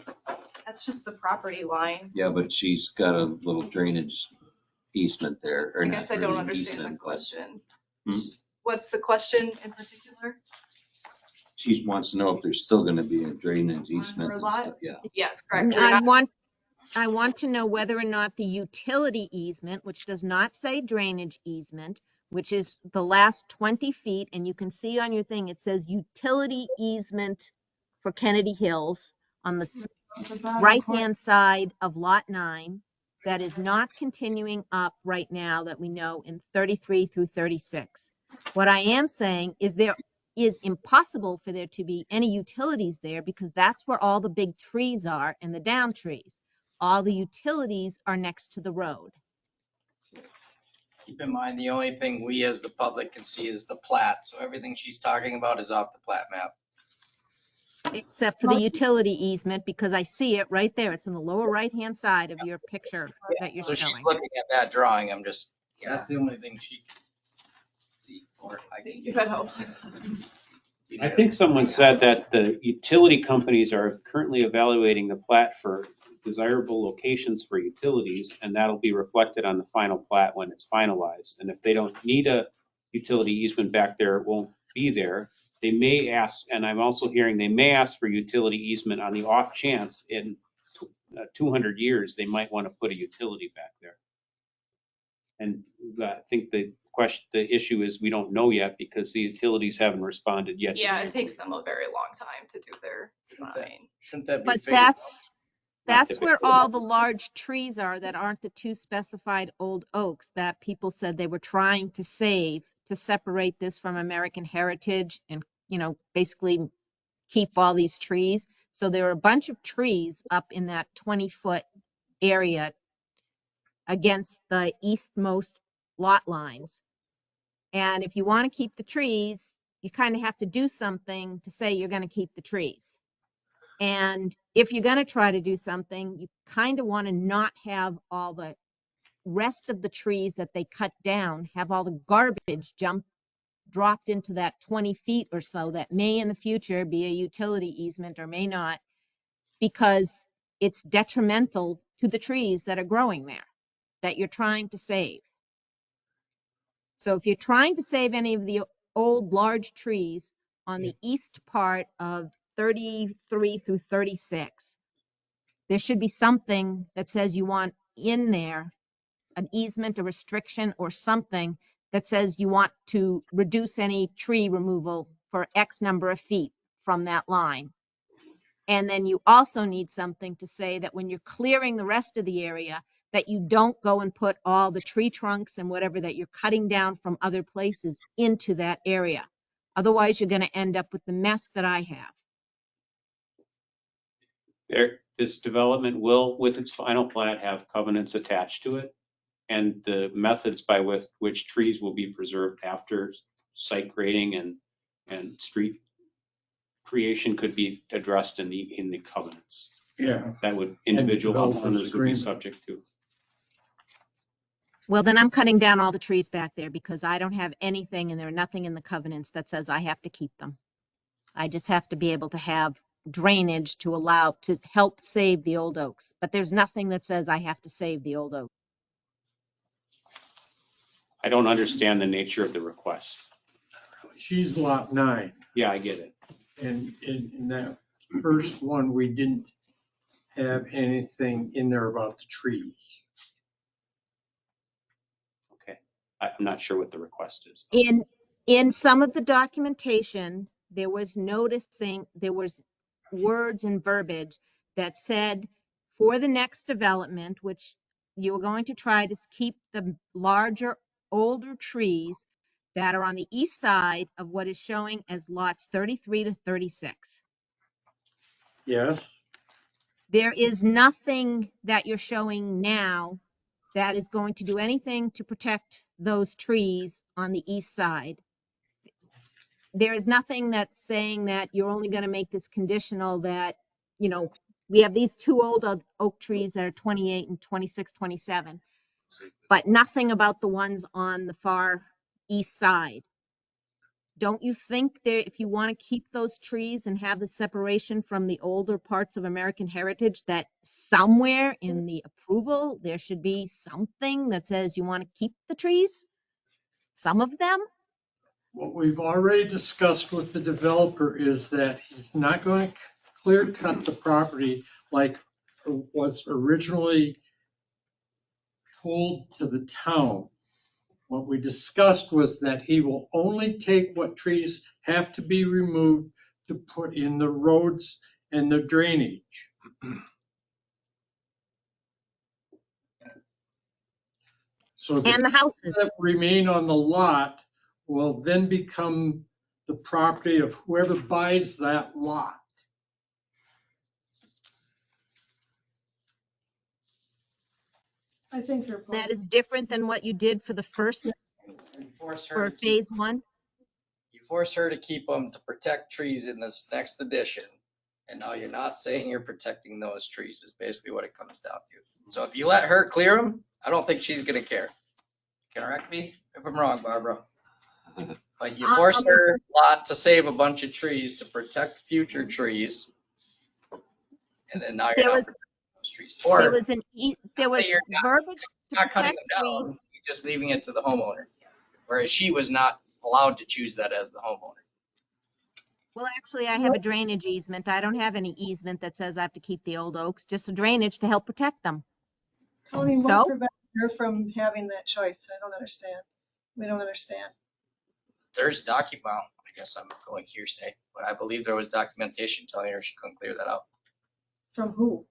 that's just the property line. Yeah, but she's got a little drainage easement there. or I not guess I don't drainage understand the easement, but- question. Hmm? What's the question in particular? She wants to know if there's still gonna be a drainage easement her and lot? stuff, yeah. Yes, correct. We're I not- want to know whether or not the utility easement, which does not say drainage easement, which is the last 20 feet, and you can see on your thing, it says utility easement for Kennedy Hills on the right-hand side of Lot 9. That is not continuing up right now that we know in 33 through 36. What I am saying is there is impossible for there to be any utilities there because that's where all the big trees are and the down trees. All the utilities are next to the road. Keep in mind, the only thing we as the public can see is the plat, so everything she's talking about is off the plat map. Except for the utility easement, because I see it right there. It's in the lower right-hand side of your picture that you're So she's showing. looking at that drawing, that's the only thing she can see, or I can Thank see. you, that helps. I think someone said that the utility companies are currently evaluating the plat for desirable locations for utilities, and that'll be reflected on the final plat when it's finalized. And if they don't need a utility easement back there, it won't be there. They may ask, and I'm also hearing they may ask for utility easement on the off chance in 200 years, they might want to put a utility back there. And I think the issue is we don't know yet because the utilities haven't responded yet. Yeah, it takes them a very long time to do their design. Shouldn't that be? But figured out? that's where all the large trees are that aren't the two specified old oaks that people said they were trying to save to separate this from American heritage and, basically keep all these trees. So there are a bunch of trees up in that 20-foot area against the eastmost lot lines. And if you want to keep the trees, you kind of have to do something to say you're going to keep the trees. And if you're going to try to do something, you kind of want to not have all the rest of the trees that they cut down, have all the garbage dropped into that 20 feet or so that may in the future be a utility easement or may not, because it's detrimental to the trees that are growing there that you're trying to save. So if you're trying to save any of the old large trees on the east part of 33 through 36. There should be something that says you want in there an easement, a restriction, or something that says you want to reduce any tree removal for X number of feet from that line. And then you also need something to say that when you're clearing the rest of the area, that you don't go and put all the tree trunks and whatever that you're cutting down from other places into that area. Otherwise, you're going to end up with the mess that I have. This development will, with its final plat, have covenants attached to it. And the methods by which trees will be preserved after site grading and street creation could be addressed in the covenants. Yeah. That would, individual developers' homeowners would be agreement. subject to. Well, then I'm cutting down all the trees back there because I don't have anything and there's nothing in the covenants that says I have to keep them. I just have to be able to have drainage to help save the old oaks. But there's nothing that says I have to save the old oak. I don't understand the nature of the request. She's lot 9. Yeah, I get it. And in that first one, we didn't have anything in there about the trees. Okay. I'm not sure what the request is. In some of the documentation, there was words and verbiage that said for the next development, which you were going to try to keep the larger, older trees that are on the east side of what is showing as lots 33 to 36. Yes. There is nothing that you're showing now that is going to do anything to protect those trees on the east side. There is nothing that's saying that you're only going to make this conditional that, we have these two old oak trees that are 28 and 26, 27, but nothing about the ones on the far east side. Don't you think that if you want to keep those trees and have the separation from the older parts of American heritage, that somewhere in the approval, there should be something that says you want to keep the trees? Some of them? What we've already discussed with the developer is that he's not going to clear cut the property like was originally told to the town. What we discussed was that he will only take what trees have to be removed to put in the roads and the drainage. So And the houses that remain on the lot will then become the property of whoever buys that lot. I think your point. that is different than what you did for the first, You force her for to keep, phase one? you force her to keep them to protect trees in this next edition. And now you're not saying you're protecting those trees is basically what it comes down to. So if you let her clear them, I don't think she's gonna care. Correct me if I'm wrong, Barbara. But you force her lot to save a bunch of trees to protect future trees. And then now you're There not was, protecting those trees. Or there was you're verbiage to not cutting protect them trees. down, you're just leaving it to the homeowner. Whereas she was not allowed to choose that as the homeowner. Well, actually, I have a drainage easement. I don't have any easement that says I have to keep the old oaks, just a drainage to help protect them. Tony, what So? prevents her from having that choice? I don't understand. We don't understand. There's well, I guess I'm going hearsay, but I believe there was documentation telling her she couldn't clear that out. From who?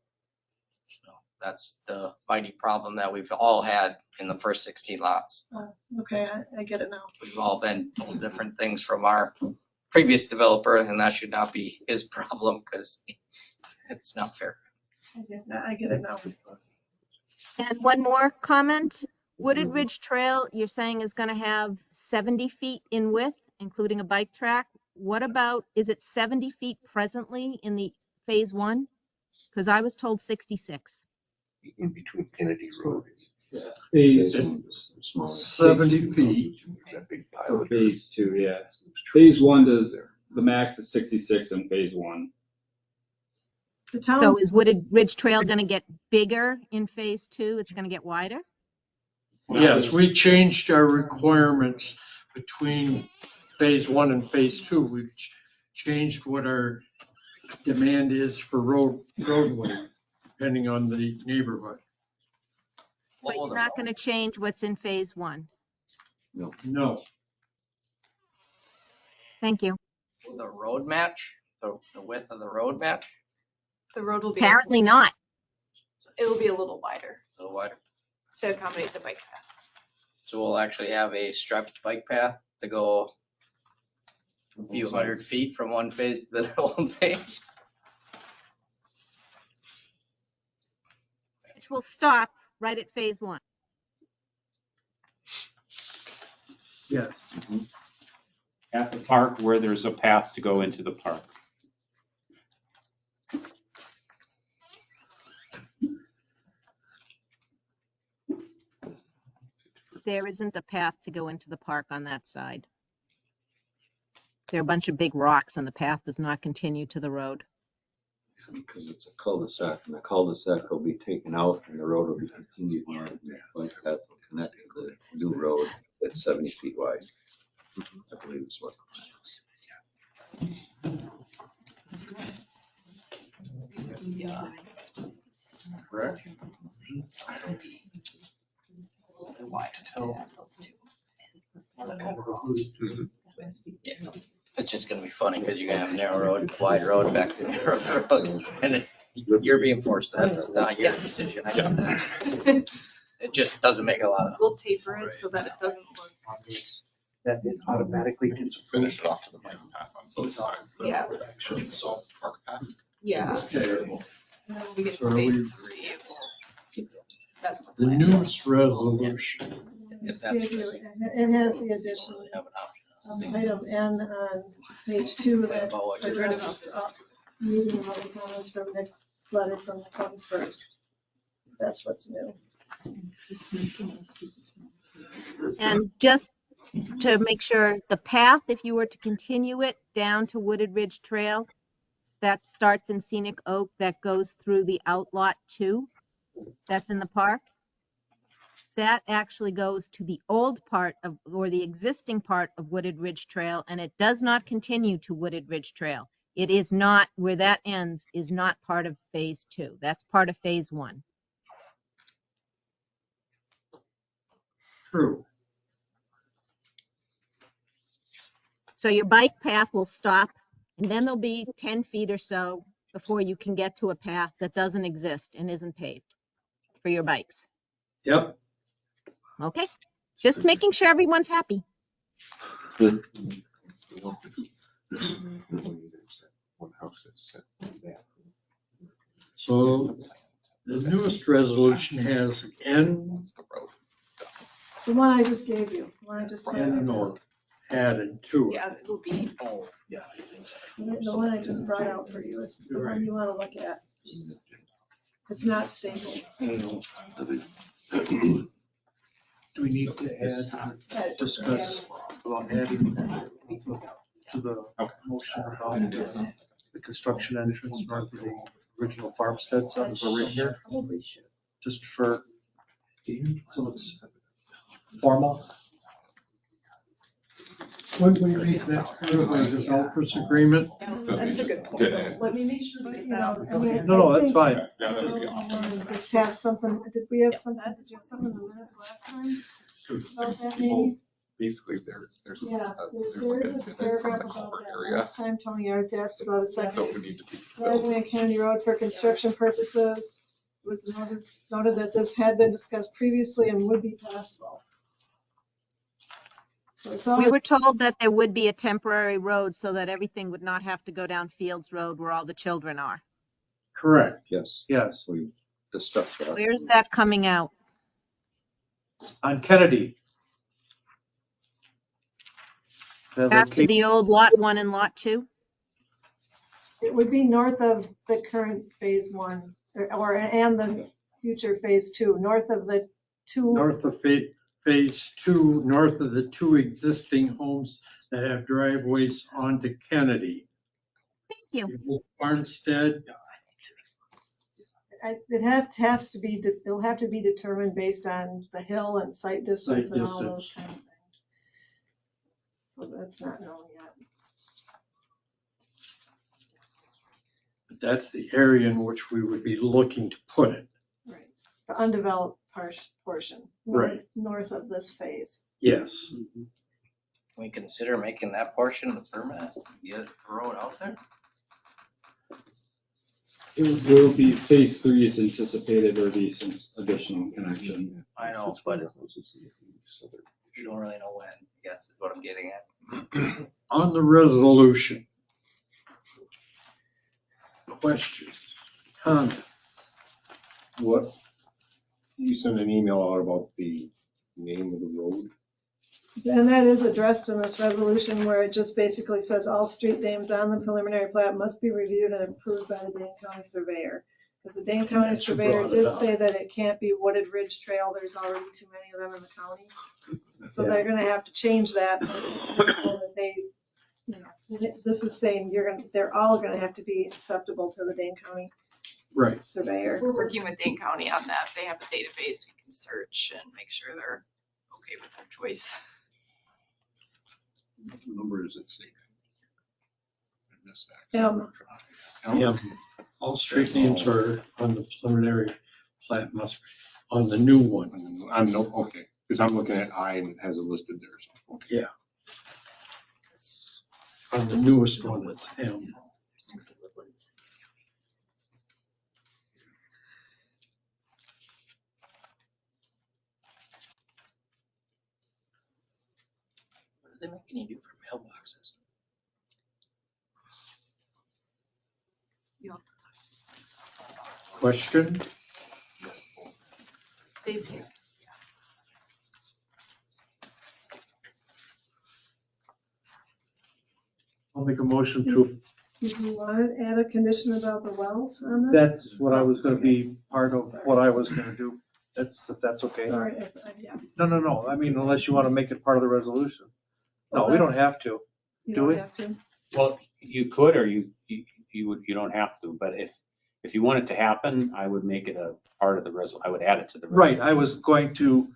So that's the mighty problem that we've all had in the first 16 lots. Okay, I get it now. We've all been told different things from our previous developer, and that should not be his problem because it's not fair. I get it now. And one more comment. Wooded Ridge Trail, you're saying is going to have 70 feet in width, including a bike track. What about, is it 70 feet presently in the phase one? Because I was told 66. In between Kennedy Road. Phase, 70 feet. That big pile of phase two, yeah. Phase one does, the max is 66 in phase one. The town. So is Wooded Ridge Trail going to get bigger in phase two? It's going to get wider? Yes, we changed our requirements between phase one and phase two. We've changed what our demand is for roadway, depending on the neighborhood. But you're not going to change what's in phase one. No. Thank you. Will the road match, the width of the road match, The road will be. Apparently not. It will be a little wider a little wider? to accommodate the bike path. So we'll actually have a striped bike path to go a few hundred feet from one phase to the one phase. Which will stop right at phase one. Yes. At the park where there's a path to go into the park. There isn't a path to go into the park on that side. There are a bunch of big rocks and the path does not continue to the road. Because it's a cul-de-sac, and the cul-de-sac will be taken out, and the road will be continued on, and the bike path will connect to the new road that's 70 feet wide. I believe is what the plan is. Correct. It's just gonna be funny because you're gonna have narrow road, wide road, back to narrow road, and you're being forced to have this, not your decision. I get that. It just doesn't make a lot of. We'll taper it so that it doesn't look. That it automatically gets Finish it off to the bike path on both sides. then Yeah. it actually, so park path. Yeah. Okay. And then when we get So to are we- phase three, it will. That's the The plan. newest resolution. If that's. It has the addition Have an option. item N on page 2 that About what you're addresses meeting all the comments from next letter from the 21st. That's what's new. And just to make sure, the path, if you were to continue it down to Wooded Ridge Trail, that starts in Scenic Oak, that goes through the Outlot 2, that's in the park. That actually goes to the old part of, or the existing part of Wooded Ridge Trail, and it does not continue to Wooded Ridge Trail. It is not, where that ends is not part of phase 2. That's part of phase 1. True. So your bike path will stop, and then there'll be 10 feet or so before you can get to a path that doesn't exist and isn't paved for your bikes. Yep. Okay? Just making sure everyone's happy. One house that's set back. So the newest resolution has N It's the one I just gave you, the one I just. and or added to it. Yeah, it will be. Oh, yeah. The one I just brought out for you is the one you want to look at. It's not stable. Do we need to add, discuss about adding to the motion about the construction entrance north of the original farmstead, something for right here? Probably should. Just for, so it's formal? When we read that part of the developers agreement, That's a good point. Let me make sure we get that out. No, that's fine. Yeah, that would be awesome. Just have something, did we have something, did you have something in the minutes last time? About that maybe? Basically, there's Yeah, there's there like a is a divot from paragraph the about culvert that. area. Last time Tony Yards asked about a So second. it would need to be Driveway and County Road for construction purposes. It was noted that this had been discussed previously and would be possible. So it's all. We were told that there would be a temporary road so that everything would not have to go down Fields Road where all the children are. correct. Yes, Yes, we discussed that. Where's that coming out? on Kennedy. That After location- the old Lot 1 and Lot 2? It would be north of the current phase 1 and the future phase 2, north of the two. North of phase 2, north of the 2 existing homes that have driveways onto Kennedy. Thank you. Farmstead, It has to be, they'll have to be determined based on the hill and site distance and all those distance. kind of things. So that's not known yet. But that's the area in which we would be looking to put it. Right. The undeveloped portion. Right. North of this phase. Yes. Can we consider making that portion the permanent, get the road out there? There will be phase 3 is anticipated, there will be some additional connection. I know, but you don't really know when, I guess is what I'm getting at. On the resolution. Questions, comments? What, you sent an email out about the name of the road? And that is addressed in this resolution where it just basically says all street names on the preliminary plat must be reviewed and approved by the Dane County Surveyor. Because the Dane County That's who Surveyor brought it did up. say that it can't be Wooded Ridge Trail, there's already too many of them in the county. So they're gonna have to change that so that they, you know, this is saying they're all gonna have to be acceptable to the Dane County Right. Surveyor. We're working with Dane County on that. They have a database we can search and make sure they're okay with their choice. What number is it? I missed that. Yeah, all street names are on the preliminary plat must, on the new one. I'm no, okay, because I'm looking at I and it has it listed there, so. Okay. Yeah. On the newest one, it's M. What are they making you do for mailboxes? Question? They've here. I'll make a motion to, Did you want to add a condition about the wells on this? that's what I was gonna be part of what I was gonna do. That's, if that's okay. Sorry, yeah. No, I mean, unless you wanna make it part of the resolution. No, Well, we don't that's- have to. You Do don't we? have to. Well, you could, or you don't have to, but if you want it to happen, I would make it a part of the I would add it to the. Right, I was going to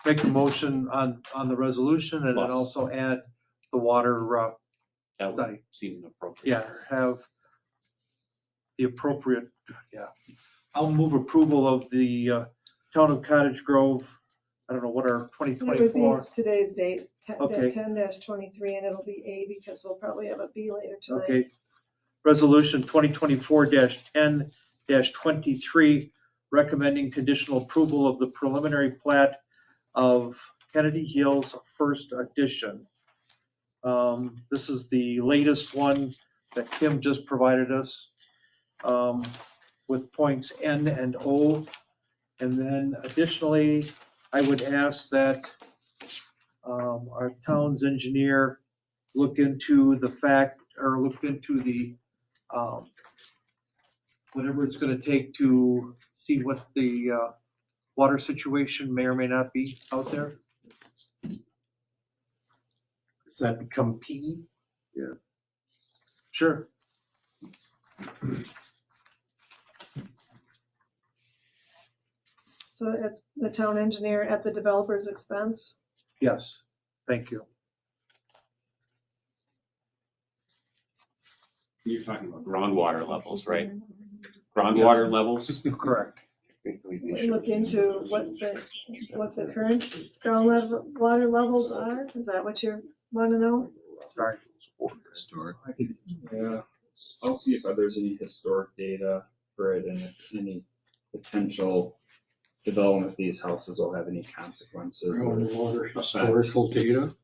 make a motion on the resolution and then Plus. also add the water, That study. would seem appropriate. Yeah, have the appropriate, yeah. I'll move approval of the Town of Cottage Grove, I don't know, what are It would be 2024? today's date, Okay. 10-23, and it'll be A because we'll probably have a B later tonight. Okay. Resolution 2024-10-23, recommending conditional approval of the preliminary plat of Kennedy Hills First Edition. This is the latest one that Kim just provided us, with points N and O. And then additionally, I would ask that our town's engineer look into the fact, or look into the, whatever it's gonna take to see what the water situation may or may not be out there. Does that become P? Yeah. Sure. So at the town engineer at the developer's expense? Yes, thank you. You're talking about groundwater levels, right? Groundwater levels? Correct. Look into what the current water levels are? Is that what you want to know? Sorry. Historic. Yeah, I'll see if there's any historic data for it and if any potential development of these houses will have any consequences. Groundwater historical data?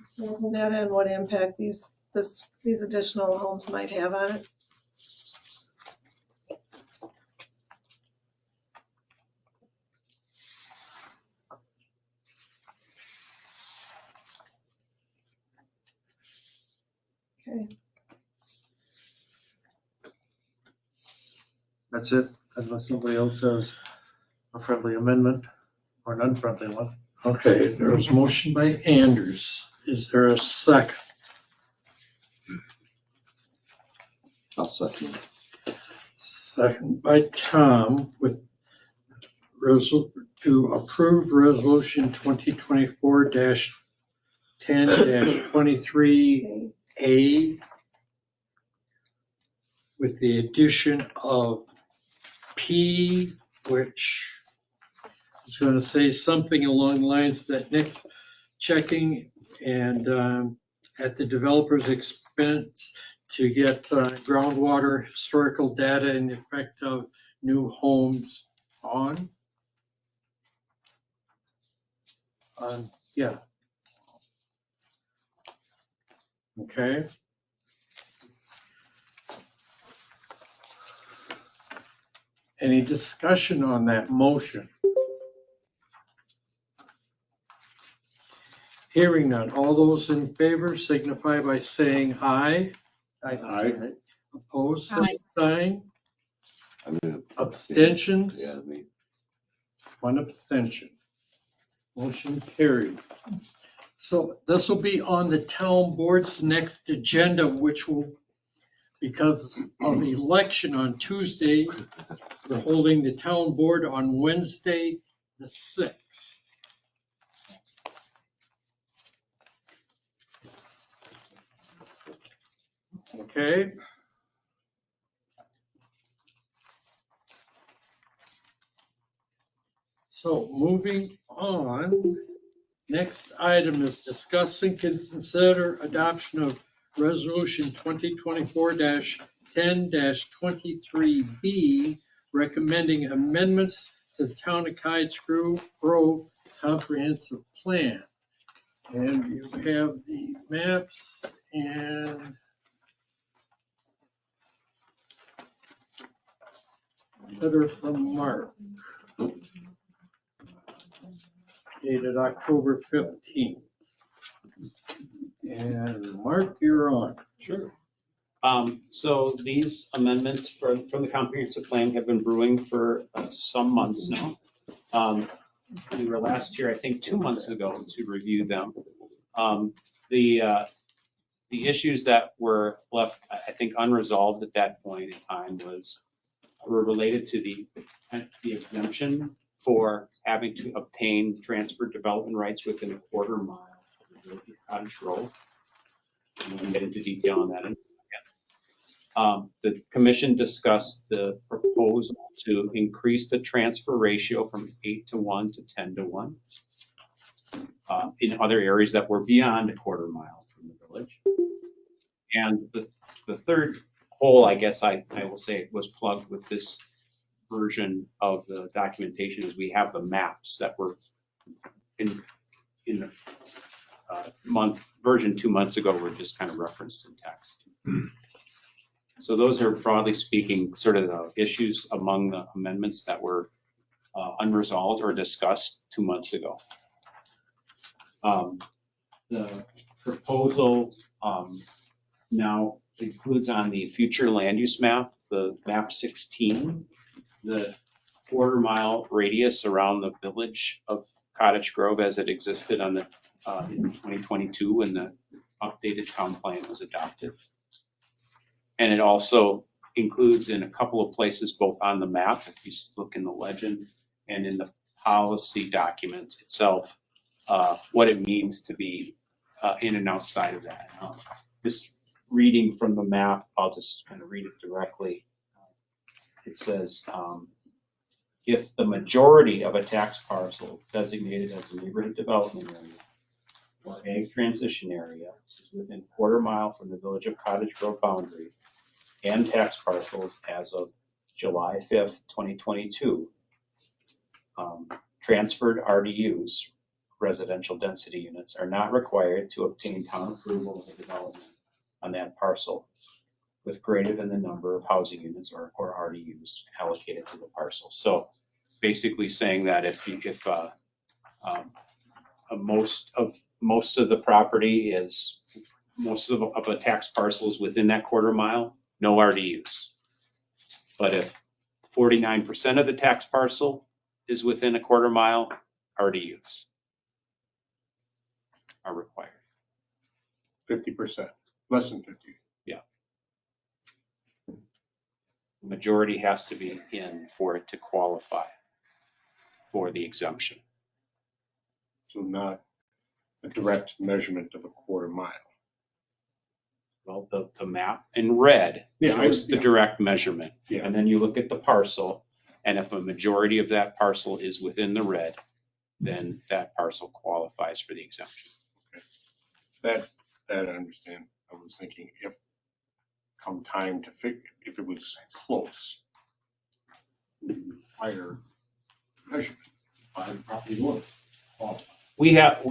So that and what impact these additional homes might have on it. Okay. That's it, unless somebody else has a friendly amendment or an unfriendly one. Okay, there was a motion by Anders. Is there a second? I'll second. Second by Tom with to approve resolution 2024 10-23A with the addition of P, which is going to say something along the lines that Nick's checking and at the developer's expense to get groundwater historical data in the effect of new homes on. Yeah. Okay. Any discussion on that motion? Hearing none. All those in favor signify by saying aye. Aye. Opposed, same Aye. sign. I'm gonna Abstentions? Yeah, me. One abstention. Motion carried. So this will be on the town board's next agenda, which will, because of the election on Tuesday, we're holding the town board on Wednesday, the 6th. Okay. So moving on, next item is discuss and consider adoption of resolution 2024-10-23B, recommending amendments to the town of Cottage Grove comprehensive plan. And you have the maps and letter from Mark, dated October 15th. And Mark, you're on. Sure. So these amendments from the comprehensive plan have been brewing for some months now. We were last here, I think 2 months ago, to review them. The issues that were left, I think, unresolved at that point in time were related to the exemption for having to obtain transfer development rights within a quarter mile of the village of Cottage Grove. And we'll get into detail on that in a second. The commission discussed the proposal to increase the transfer ratio from 8-to-1 to 10-to-1 in other areas that were beyond a quarter mile from the village. And the third hole, I guess I will say, was plugged with this version of the documentation is we have the maps that were in the version 2 months ago were just kind of referenced in text. So those are, broadly speaking, sort of the issues among the amendments that were unresolved or discussed 2 months ago. The proposal now includes on the future land use map, the map 16, the quarter mile radius around the village of Cottage Grove as it existed on the in 2022 when the updated town plan was adopted. And it also includes in a couple of places, both on the map, if you look in the legend, and in the policy document itself, what it means to be in and outside of that. Just reading from the map, I'll just kind of read it directly. It says, if the majority of a tax parcel designated as a neighborhood development area or ag transition area is within a quarter mile from the village of Cottage Grove boundary and tax parcels as of July 5th, 2022, transferred RDUs, residential density units, are not required to obtain town approval of the development on that parcel with greater than the number of housing units or RDUs allocated to the parcel. So basically saying that if most of the property is, most of a tax parcel is within that quarter mile, no RDUs. But if 49% of the tax parcel is within a quarter mile, RDUs are required. 50%, less than 50. Yeah. The majority has to be in for it to qualify for the exemption. So not a direct measurement of a quarter mile. Well, the map in red Yeah, shows the yeah. direct measurement. Yeah. And then you look at the parcel, and if a majority of that parcel is within the red, then that parcel qualifies for the exemption. That I understand. I was thinking if come time to if it was close, higher measurement, I probably would. We have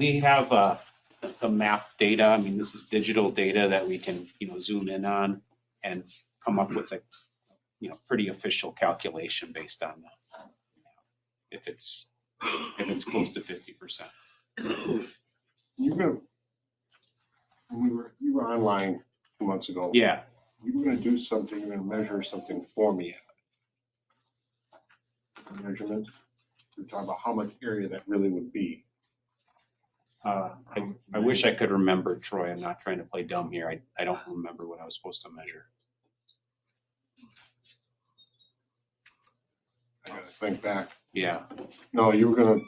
the map data. I mean, this is digital data that we can, zoom in on and come up with a, pretty official calculation based on the, if it's close to 50%. You were gonna, you were online 2 months ago. Yeah. You were gonna do something, you were gonna measure something for me. Measurement. We're talking about how much area that really would be. I wish I could remember, Troy. I'm not trying to play dumb here. I don't remember what I was supposed to measure. I gotta think back. Yeah. No, we were gonna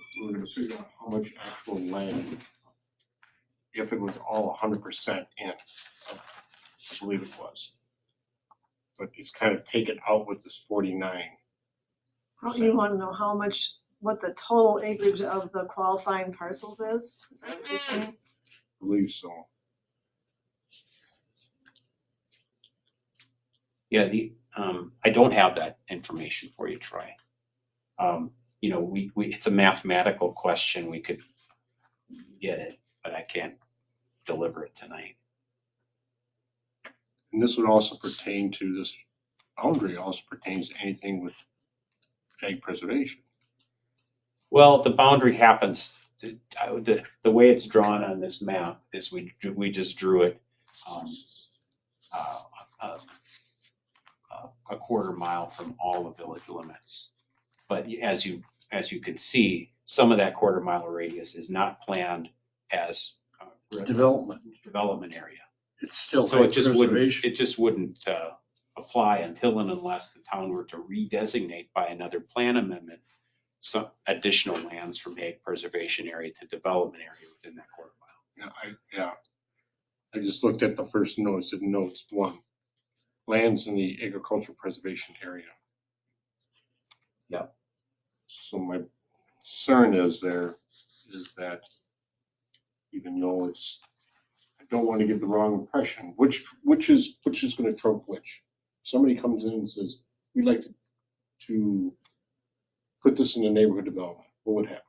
figure out how much actual land, if it was all 100% in, I believe it was. But it's kind of taken out with this 49. You want to know how much, what the total acreage of the qualifying parcels is? Is that what you're saying? I believe so. Yeah, I don't have that information for you, Troy. It's a mathematical question. We could get it, but I can't deliver it tonight. And this would also pertain to this boundary, also pertains to anything with ag preservation. Well, the boundary happens, the way it's drawn on this map is we just drew it a quarter mile from all the village limits. But as you can see, some of that quarter mile radius is not planned as development area. It's still So ag preservation. it just wouldn't apply until and unless the town were to redesignate by another plan amendment some additional lands from ag preservation area to development area within that quarter mile. I just looked at the first notes. It notes 1, lands in the agricultural preservation area. Yeah. So my concern is that even though I don't want to give the wrong impression, which is going to trump which? Somebody comes in and says, we'd like to put this in the neighborhood development. What would happen?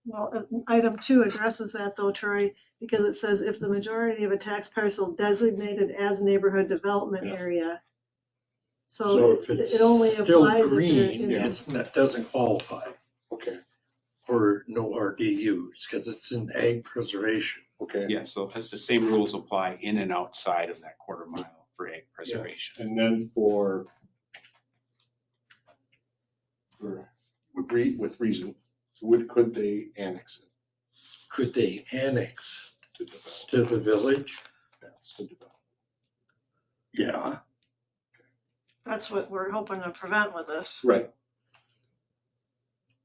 Well, item 2 addresses that though, Troy, because it says if the majority of a tax parcel designated as neighborhood development area. So if it's it only still applies if you're green, in- that doesn't qualify Okay. for no RDUs because it's in ag preservation. Okay. Yeah, so the same rules apply in and outside of that quarter mile for ag preservation. And then with reason, could they annex it Could they annex to develop? to the village? Yeah, to develop. Yeah. That's what we're hoping to prevent with this. Right.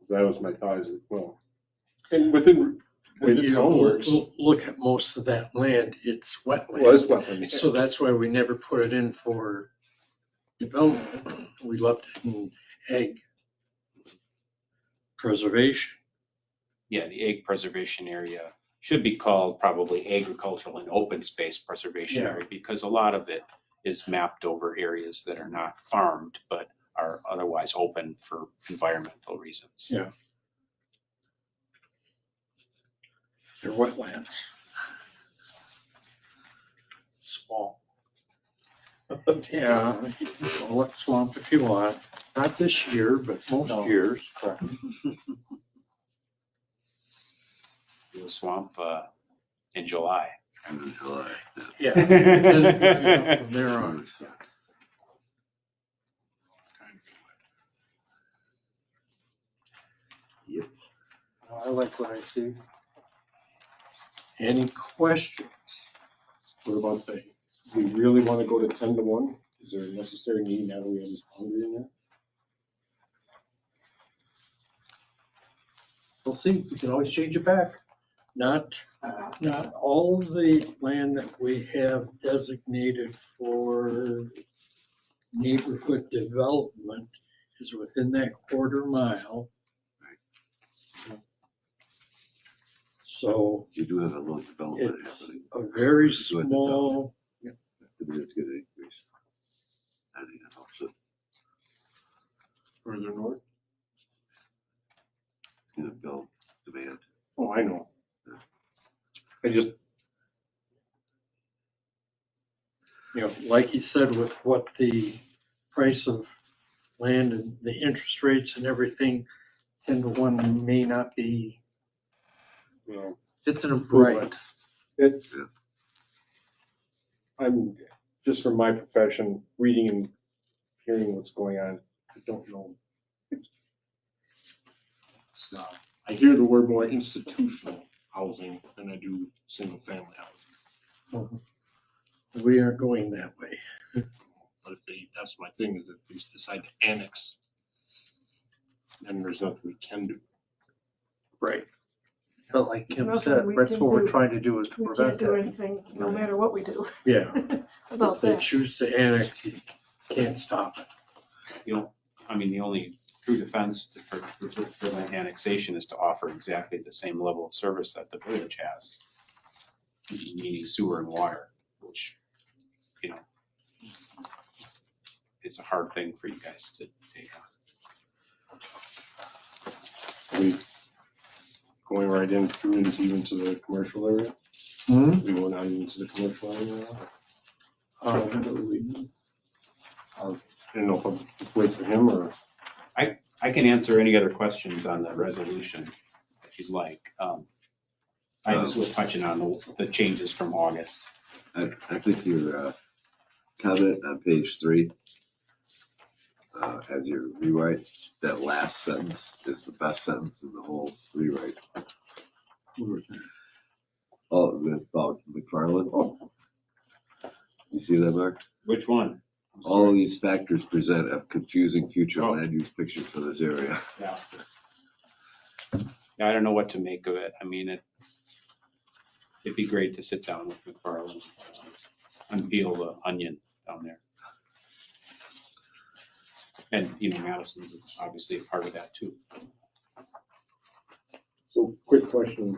That was my thought as well. And within, the way the You town works, look at most of that land, it's wetland. well, it's wetland. So that's why we never put it in for development. We left it in ag preservation. Yeah, the ag preservation area should be called probably agricultural and open space preservation Yeah. area because a lot of it is mapped over areas that are not farmed but are otherwise open for environmental reasons. Yeah. They're wetlands. Swamp. Yeah, you can call it swamp if you want. Not this year, but most years. Correct. The swamp in July. In July. Yeah. And from there on. Yep. I like what I see. Any questions? what about do we really want to go to 10-1? Is there a necessary need now that we have this boundary in there? We'll see, we can always change it back. Not all of the land that we have designated for neighborhood development is within that quarter mile. So You do have a little development it's happening. a very Do it at the top. small, I think it's gonna increase. I think that helps it. Further north? It's gonna build demand. Oh, I know. I just, like you said, with what the price of land and the interest rates and everything, 10-1 may not be It's an right. improvement. I'm, just from my profession, reading and hearing what's going on, I don't know. So, I hear the word more institutional housing than I do single family housing. We aren't going that way. But that's my thing, is if they decide to annex, then there's nothing we can do. Right. But like Kim Nothing said, we that's can what we're do. trying to do is to We can't prevent do that. anything, no matter what we do Yeah. about If they that. choose to annex, you can't stop it. I mean, the only true defense to prevent annexation is to offer exactly the same level of service that the village has, meaning sewer and water, which, it's a hard thing for you guys to take on. We going right into even to the commercial area? Hmm? We going out into the commercial area now? I don't know if I'll just wait for him or. I can answer any other questions on the resolution if you'd like. I just was touching on the changes from August. I think your comment on page 3, as your rewrite, that last sentence is the best sentence in the whole rewrite. Oh, about McFarland. Oh. You see that, Mark? Which one? All of these factors present a confusing future land use picture for this area. Yeah. I don't know what to make of it. I mean, it'd be great to sit down with McFarland and peel the onion down there. And, Madison's obviously a part of that too. So quick question.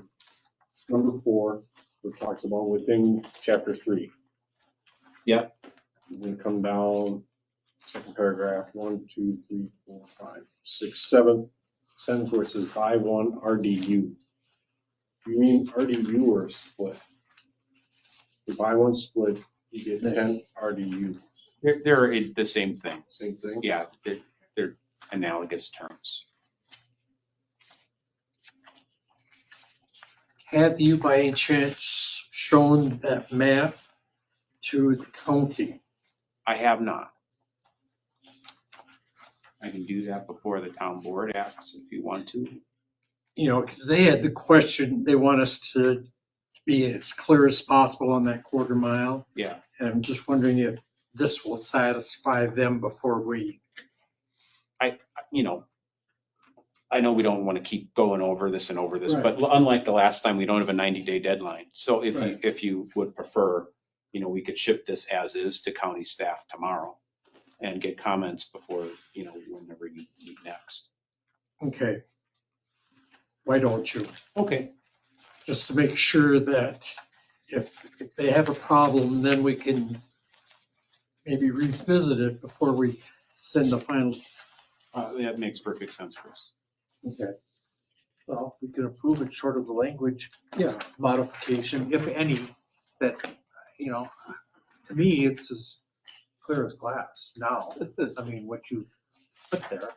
Number 4, it talks about within chapter 3. Yep. We come down, second paragraph, 1, 2, 3, 4, 5, 6, 7 sentence where it says buy one RDU. You mean RDU or split? You buy one split, you get 10 RDU. They're the same thing. Same thing? Yeah, they're analogous terms. Have you by any chance shown that map to the county? I have not. I can do that before the town board acts if you want to. Because they had the question, they want us to be as clear as possible on that quarter mile. Yeah. And I'm just wondering if this will satisfy them before we. I know we don't want to keep going over this and over this, Right. but unlike the last time, we don't have a 90-day deadline. So Right. if you would prefer, we could ship this as is to county staff tomorrow and get comments before, whenever you meet next. Okay. Why don't you? Okay. Just to make sure that if they have a problem, then we can maybe revisit it before we send the final. That makes perfect sense, Chris. Okay. Well, we can approve it short of the language. Yeah. Modification, if any, that, to me, it's as clear as glass now. I mean, what you put there.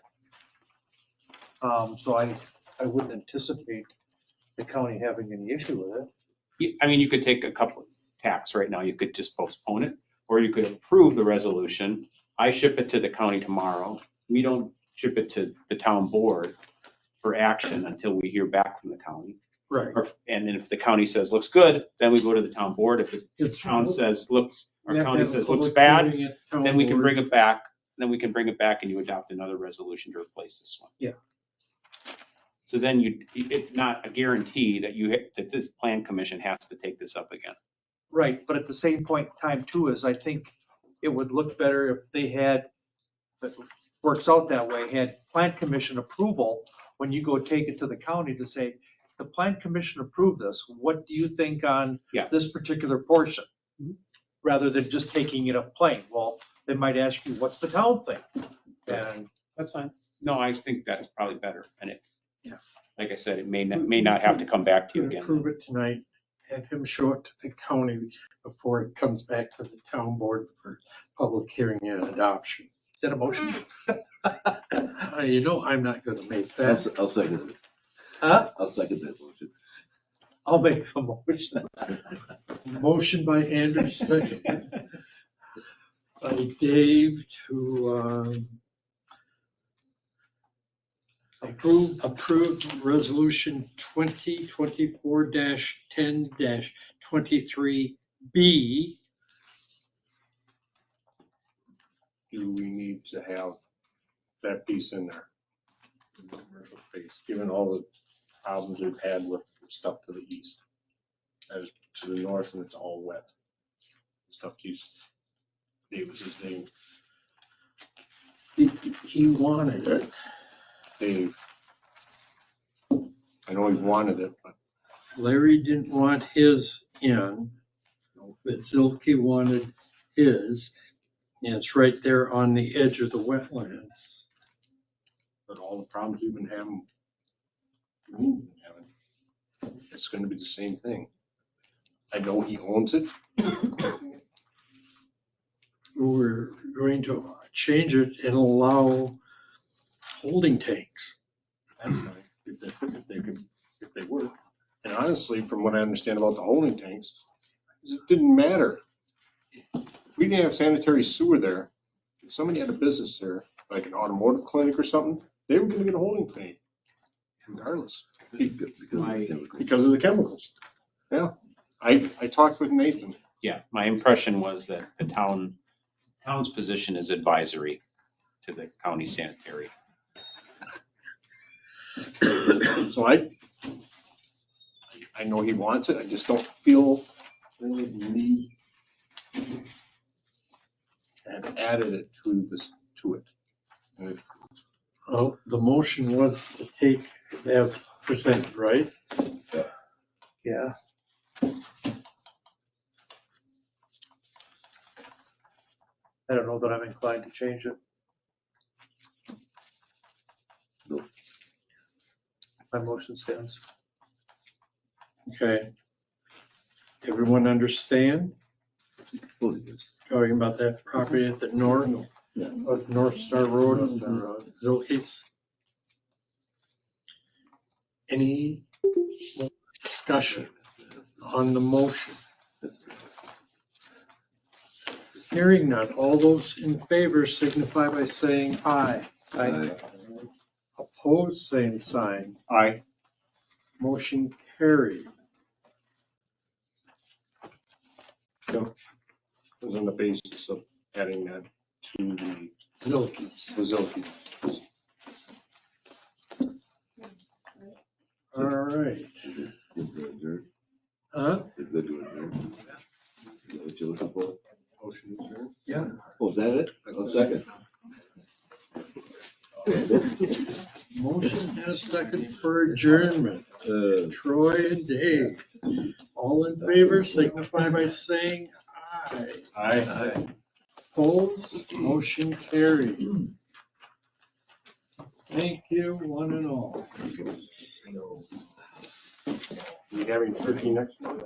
So I wouldn't anticipate the county having any issue with it. You could take a couple of tacks right now. You could just postpone it, or you could approve the resolution. I ship it to the county tomorrow. We don't ship it to the town board for action until we hear back from the county. Right. And then if the county says looks good, then we go to the town board. If the It's town says We have to county have a says looks public bad, hearing at town then we can board. bring it back. Then we can bring it back and you adopt another resolution to replace this one. Yeah. So then it's not a guarantee that that this plan commission has to take this up again. Right, but at the same point in time too, is I think it would look better if they had, if it works out that way, had plan commission approval when you go take it to the county to say, the plan commission approved this, what do you think on Yeah. this particular portion? Rather than just taking it up plain. Well, they might ask you, what's the town think? And That's fine. No, I think that's probably better. And Yeah. like I said, it may not have to come back to you again. Approve it tonight, have him show it to the county before it comes back to the town board for public hearing and adoption. is that a motion? You know, I'm not gonna make that. I'll second it. Huh? I'll second that motion. I'll make the motion. Motion by Anders, second by Dave to approve resolution 2024-10-23B. Do we need to have that piece in there? Commercial space, given all the problems we've had with stuff to the east. As to the north, and it's all wet. Stuff Davis's name, He wanted it. Dave. I know he wanted it, but Larry didn't want his in, but Zilke wanted his. And it's right there on the edge of the wetlands. all the problems we've been having, it's gonna be the same thing. I know he owns it. We're going to change it and allow holding tanks. That's fine, if they work. And honestly, from what I understand about the holding tanks, it didn't matter. If we didn't have sanitary sewer there, if somebody had a business there, like an automotive clinic or something, they were gonna get a holding tank regardless. Because of the chemicals. Yeah, I talked with Nathan. Yeah, my impression was that the town's position is advisory to the county sanitary. So I know he wants it, I just don't feel really the need to have added it to it. And if- Oh, the motion was to take, have presented, right? Yeah. I don't know that I'm inclined to change it. My motion stands. Okay. Everyone understand? Talking about that property at the north of North Star Road and Zilke's. Any more discussion on the motion? Hearing none, all those in favor signify by saying aye. Aye. Opposed, same sign. Aye. Motion carried. So it was on the basis of adding that to the Zilke's. Zilke. All right. Huh? Is that what you're looking for? Motion adjourned. Yeah. Oh, is that it? Oh, second. Motion and a second for adjournment. Troy and Dave. All in favor signify by saying aye. Aye. Opposed, motion carried. Thank you, one and all. We having 13 next month?